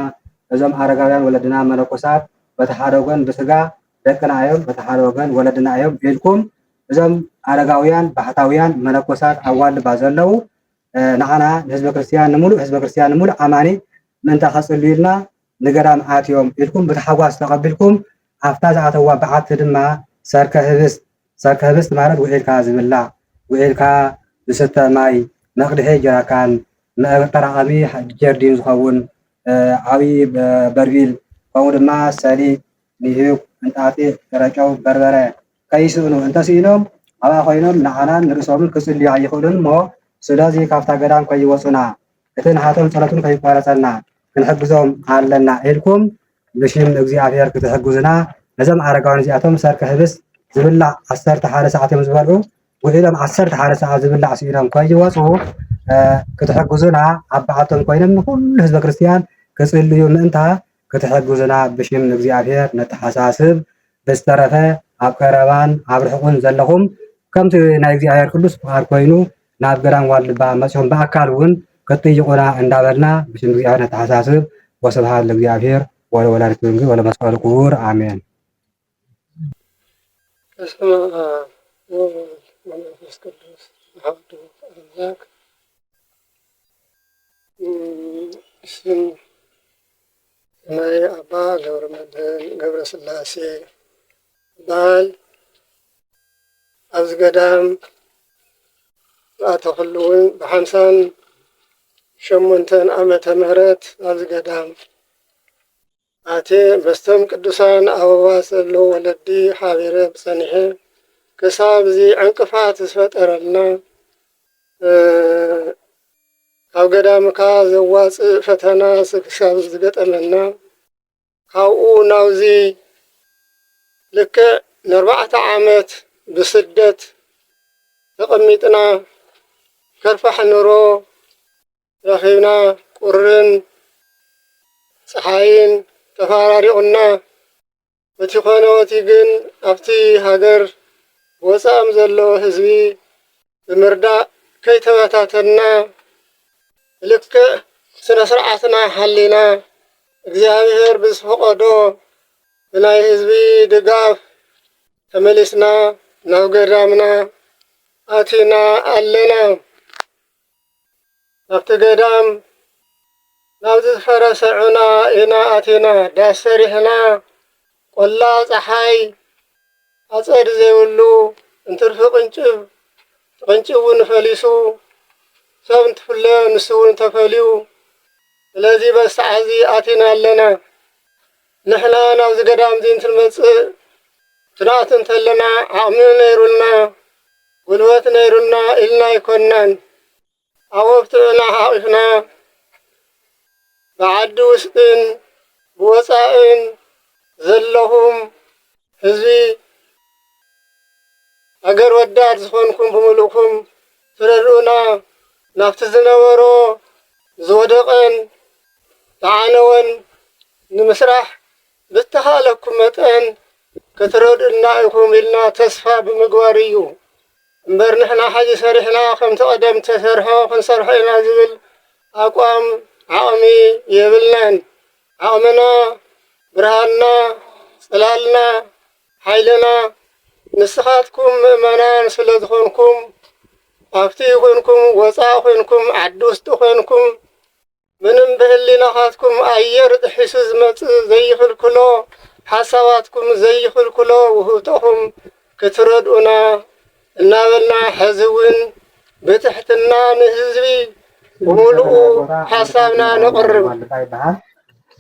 S3: እዞም ኣረጋውያን ወለድና መነኮሳት በቲ ሓደ ወገን ብስጋ ደቅና እዮም በቲ ሓደ ወገን ወለድና እዮም ኢልኩም እዞም ኣረጋውያን ባሕታውያን መነኮሳት ኣብ ዋልድባ ዘለው ንዓና ህዝበ ክርስቲያን ንሙሉእ ህዝበ ክርስቲያን ንሙሉእ ኣማኒ ምንታ ከጽልዩልና ንገዳም ኣትዮም ኢልኩም ብተሓጓስ ተቐቢልኩም ኣፍታ ዝኣተዋ በዓቲ ድማ ሰርከ ህብስት ማለት ውዒልካ ዝብላዕ ውዒልካ ዝስተ ማይ መቕድሒ ጀራካን መጠራቐሚ ጀርዲን ዝኸውን ዓብይ በርቢል ከምኡ ድማ ሰሊጥ ንህብ እንጣጢዕ ረጨው በርበረ ከይስእኑ እንተስኢኖም ኣብኣ ኮይኖም ንዓናን ንርእሶምን ክጽልዩ ኣይኽእሉን እሞ ስለዚ ካብታ ገዳም ከይወፁና እቲ ንሓቶም ጸሎቱን ከይቋረፀና ክንሕግዞም ኣለና ኢልኩም ብሽም እግዚአብሔር ክትሕግዙና ነዞም ኣረጋውያን እዚኣቶም ሰርቀ ህብስት ዝብላዕ 11 ሰዓት እዮም ዝበልዑ ውዒሎም 11 ሰዓት ዝብላዕ ስኢኖም ከይወፁ ክትሕግዙና ኣብ በዓቶም ኮይኖም ንኩሉ ህዝበ ክርስቲያን ክጽልዩ ምእንታ ክትሕግዙና ብሽም እግዚአብሔር ነተሓሳስብ ብዝተረፈ ኣብ ቀረባን ኣብ ርሑቕን ዘለኹም ከምቲ ናይ እግዚአብሔር ቅዱስ ፍቃድ ኮይኑ ናብ ገዳም ዋልድባ መጽኦም በኣካል እውን ክትጥይቁና እንዳበልና ብሽም እግዚአብሔር ነተሓሳስብ ወስብሐት ለእግዚአብሔር ወለወላዲቱ ድንግል ወለመስቀሉ ክቡር አሜን።
S4: በስመ አብ ወወልድ ወመንፈስ ቅዱስ አሐዱ አምላክ ስም ናይ አባ ገብረመድህን ገብረስላሴ በዓል ኣብዚ ገዳም ኣተኽሉ እውን ብ58 ዓመተ ምህረት ኣብዚ ገዳም ኣቴ በስቶም ቅዱሳን ኣበባት ዘለዎ ወለዲ ሓቢረ ብጸኒሐ ክሳብ እዚ ዕንቅፋት ዝፈጠረልና ኣብ ገዳምካ ዘዋፅእ ፈተና ክሳብ ዝገጠመና ካብኡ ናብዚ ልክዕ ን4 ዓመት ብስደት ተቐሚጥና ከርፋሕ ኑሮ ረኺብና ቁርን ፀሓይን ተፈራሪቑና እቲ ኮነ እቲ ግን ኣብቲ ሃገር ወፃኦም ዘሎ ህዝቢ ብምርዳእ ከይተበታተና ልክዕ ስነ ስርዓትና ሓሊና እግዚአብሔር ብዝፈቐዶ ብናይ ህዝቢ ድጋፍ ተመሊስና ናብ ገዳምና ኣቲና ኣለና። ኣብቲ ገዳም ናብዚ ዝፈረሰ ዑና ኢና ኣቲና ዳስ ሰሪሕና ቆላ ፀሓይ ኣፀድ ዘይብሉ እንትርፊ ቅንጭብ እውን ፈሊሱ ሰብ እንትፍለዮ ንሱ እውን ተፈልዩ ስለዚ በሰዓዚ ኣቲና ኣለና ንሕና ናብዚ ገዳም እዚ እንትንመፅእ ትናት እንተለና ዓቕሚ ነይሩልና ጉልበት ነይሩና ኢልና ይኮናን ኣወብቲ ዑና ሓቂፍና ብዓዲ ውስጥን ብወፃእን ዘለኹም ህዝቢ ኣገር ወዳድ ዝኾንኩም ብምሉእኩም ትረድኡና ናብቲ ዝነበሮ ዝወደቐን ዝዓነወን ንምስራሕ ብተኻለኩም መጠን ክትረድኡና ኢኹም ኢልና ተስፋ ብምግባር እዩ እምበር ንሕና ሓዚ ሰሪሕና ከምቲ ቀደም ተሰርሖ ክንሰርሖ ኢና ዝብል ኣቋም ዓቕሚ የብልናን ዓቕምና ብርሃንና ፅላልና ሓይልና ንስኻትኩም ምእመናን ስለ ዝኾንኩም ኣብቲ ኮይንኩም ወፃእ ኮይንኩም ዓዲ ውሽጢ ኮይንኩም ምንም ብህሊናኻትኩም ኣየር ጥሒሱ ዝመፅእ ዘይኽልክሎ ሓሳባትኩም ዘይኽልክሎ ውህብቶኹም ክትረድኡና እናበልና ሕዚ እውን ብትሕትና ንህዝቢ ብምሉኡ ሓሳብና ነቕርብ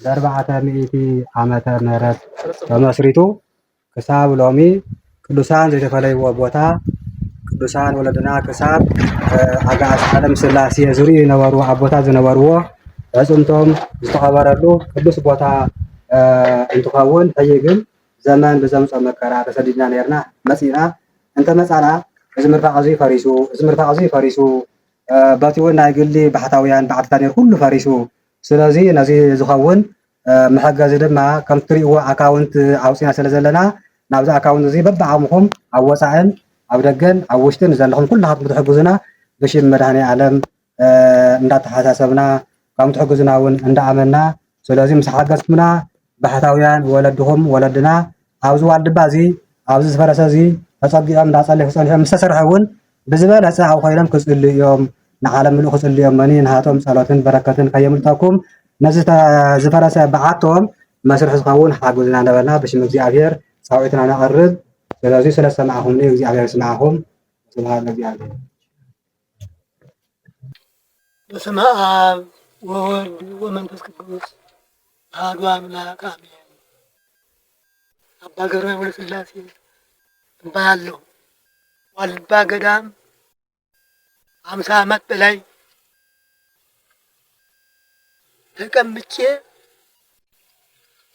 S3: ብ400 ዓመተ ምህረት ተመስሪቱ ክሳብ ሎሚ ቅዱሳን ዘይተፈለይዎ ቦታ ቅዱሳን ወለድና ክሳብ ኣጋዕዝተ ዓለም ስላሴ ዝርኡ ዝነበሩ ኣቦታት ዝነበርዎ ኣፅምቶም ዝተቐበረሉ ቅዱስ ቦታ እንትኸውን ሕጂ ግን ዘመን ብዘምፀ መከራ ተሰዲድና ነርና መፂና እንተመፃና እዚ ምርፋቕ እዚ ፈሪሱ በቲ እውን ናይ ግሊ ባሕታውያን ባዕትታት ነር ኩሉ ፈሪሱ ስለዚ ነዚ ዝኸውን መሐገዚ ድማ ከም ትሪእዎ ኣካውንት ኣውፂና ስለ ዘለና ናብዚ ኣካውንት እዚ በብዓቕምኹም ኣብ ወፃእን ኣብ ደገን ኣብ ውሽጥን ዘለኹም ኩላኻትኩም ትሕግዙና ብሽም መድሃኔዓለም እንዳተሓሳሰብና ከም ትሕግዙና እውን እንዳኣመና ስለዚ ምስ ሓገዝኩምና ባሕታውያን ወለድኹም ወለድና ኣብዚ ዋልድባ እዚ ኣብዚ ዝፈረሰ እዚ ተፀጊዖም እንዳፀለዩ ክፀንሖም ምስ ተሰርሐ እውን ብዝበለፀ ኣብ ኮይኖም ክፅልዩ እዮም ንዓለም ምሉእ ክፅልዩ እዮም መኒ ንሃቶም ፀሎትን በረከትን ከየምልጠኩም ነዚ ዝፈረሰ በዓቶም መስርሒ ዝኸውን ሓግዙና ነበልና ብሽም እግዚኣብሔር ፃውዒትና ነቐርብ ስለዚ ስለ ሰማዕኹምኒ እግዚኣብሔር ስማዕኹም ስብሃት ለእግዚኣብሔር
S4: በስመ አብ ወወልድ ወመንፈስ ቅዱስ አሐዱ አምላክ አሜን። አባ ገብረ ወልደ ሥላሴ እባላለሁ። ዋልድባ ገዳም 50 ዓመት በላይ ተቀምጬ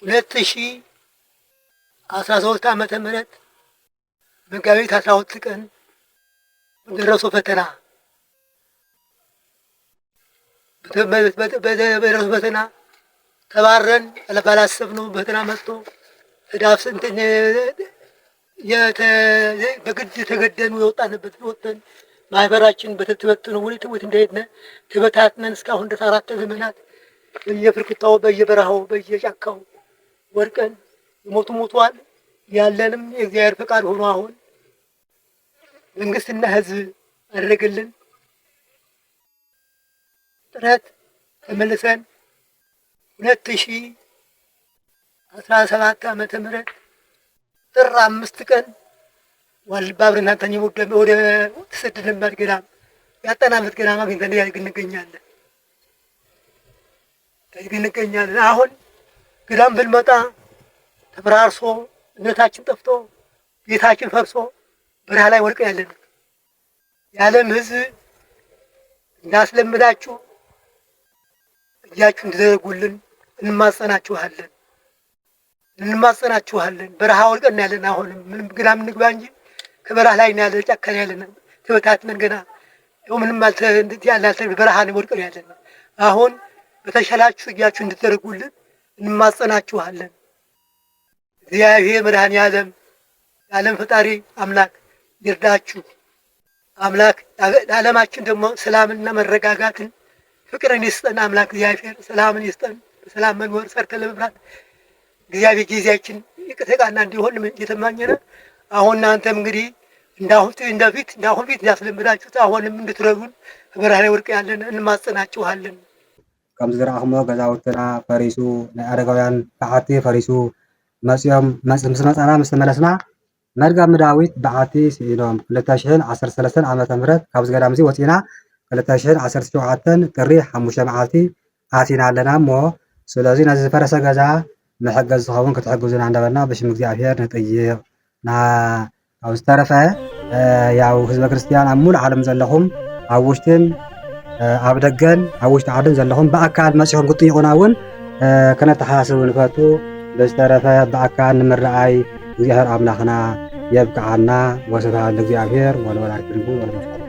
S4: 2013 ዓመተ ምህረት መጋቢት 12 ቀን በደረሰው ፈተና በደረሰው ፈተና ተባረን ባላሰብነው ፈተና መጥቶ ህዳፍ እንትን በግድ ተገደኑ የወጣንበት ወጥተን ማህበራችን በተተበተነ ወደ እንደሄድን ተበታትነን እስካሁን ድረስ 4 ዘመናት በየፍርክታው በየበረሃው በየጫካው ወርቀን ሞቷል። ያለንም የእግዚአብሔር ፈቃድ ሆኖ አሁን መንግስትና ህዝብ አደረገልን ጥረት ተመልሰን 2017 ዓመተ ምህረት ጥር 5 ቀን ዋልድባ ብርናንተኝ ወደ ተሰደድንበት ገዳም ያጠናበት ገዳም አግኝተን እንገኛለን። አሁን ገዳም ብንመጣ ተፈራርሶ እምነታችን ጠፍቶ ቤታችን ፈርሶ በረሃ ላይ ወድቀን ያለን የዓለም ህዝብ እንዳስለምዳችሁ እጃችሁ እንድትዘረጉልን እንማጸናችኋለን። በረሃ ወድቀን ያለን አሁንም ምንም ገዳም እንግባ እንጂ ከበረሃ ላይ ያለን ጫካ ያለን ተበታትነን ገና ምንም ያላልተ በረሃ ነው ወድቀን ያለን። አሁን በተሻላችሁ እጃችሁ እንድትዘረጉልን እንማጸናችኋለን። እግዚአብሔር መድኃኔዓለም የዓለም ፈጣሪ አምላክ ይርዳችሁ። አምላክ ለዓለማችን ደግሞ ሰላምና መረጋጋትን ፍቅርን ይስጠን። አምላክ እግዚአብሔር ሰላምን ይስጠን። በሰላም መኖር ሰርተን ለመብላት እግዚአብሔር ጊዜያችን የተቃና እንዲሆን እየተማኘነ አሁን እናንተም እንግዲህ
S5: እንዳፊት እንዳስለምዳችሁት አሁንም እንድትረዱን በብርሃነ ወርቅ ያለን እንማጸናችኋለን።
S3: ከም ዝረአኽሞ ገዛውትና ፈሪሱ ናይ አረጋውያን በዓቲ ፈሪሱ መፅኦም ምስ መፃና ምስ ተመለስና መድጋም ዳዊት በዓቲ ሲኢኖም 2013 ዓመተ ምህረት ካብዚ ገዳም እዚ ወፂና 2017 ጥሪ 5 መዓልቲ ኣቲና ኣለና እሞ ስለዚ ነዚ ዝፈረሰ ገዛ መሐገዝ ዝኸውን ክትሕግዙና እንደበልና ብሽም እግዚኣብሔር ንጥይቕ ኣብ ዝተረፈ ያው ህዝበ ክርስቲያን ኣብ ሙሉእ ዓለም ዘለኹም ኣብ ውሽጥን ኣብ ደገን ኣብ ውሽጢ ዓድን ዘለኹም ብኣካል መፅኹም ክትጥይቁና እውን ክነተሓሳስቡ ንፈቱ ብዝተረፈ ብኣካል ንምርኣይ እግዚኣብሔር ኣምላኽና የብቅዓና ወስብሐት ለእግዚአብሔር ወለወላዲቱ ድንግል ወለመስቀሉ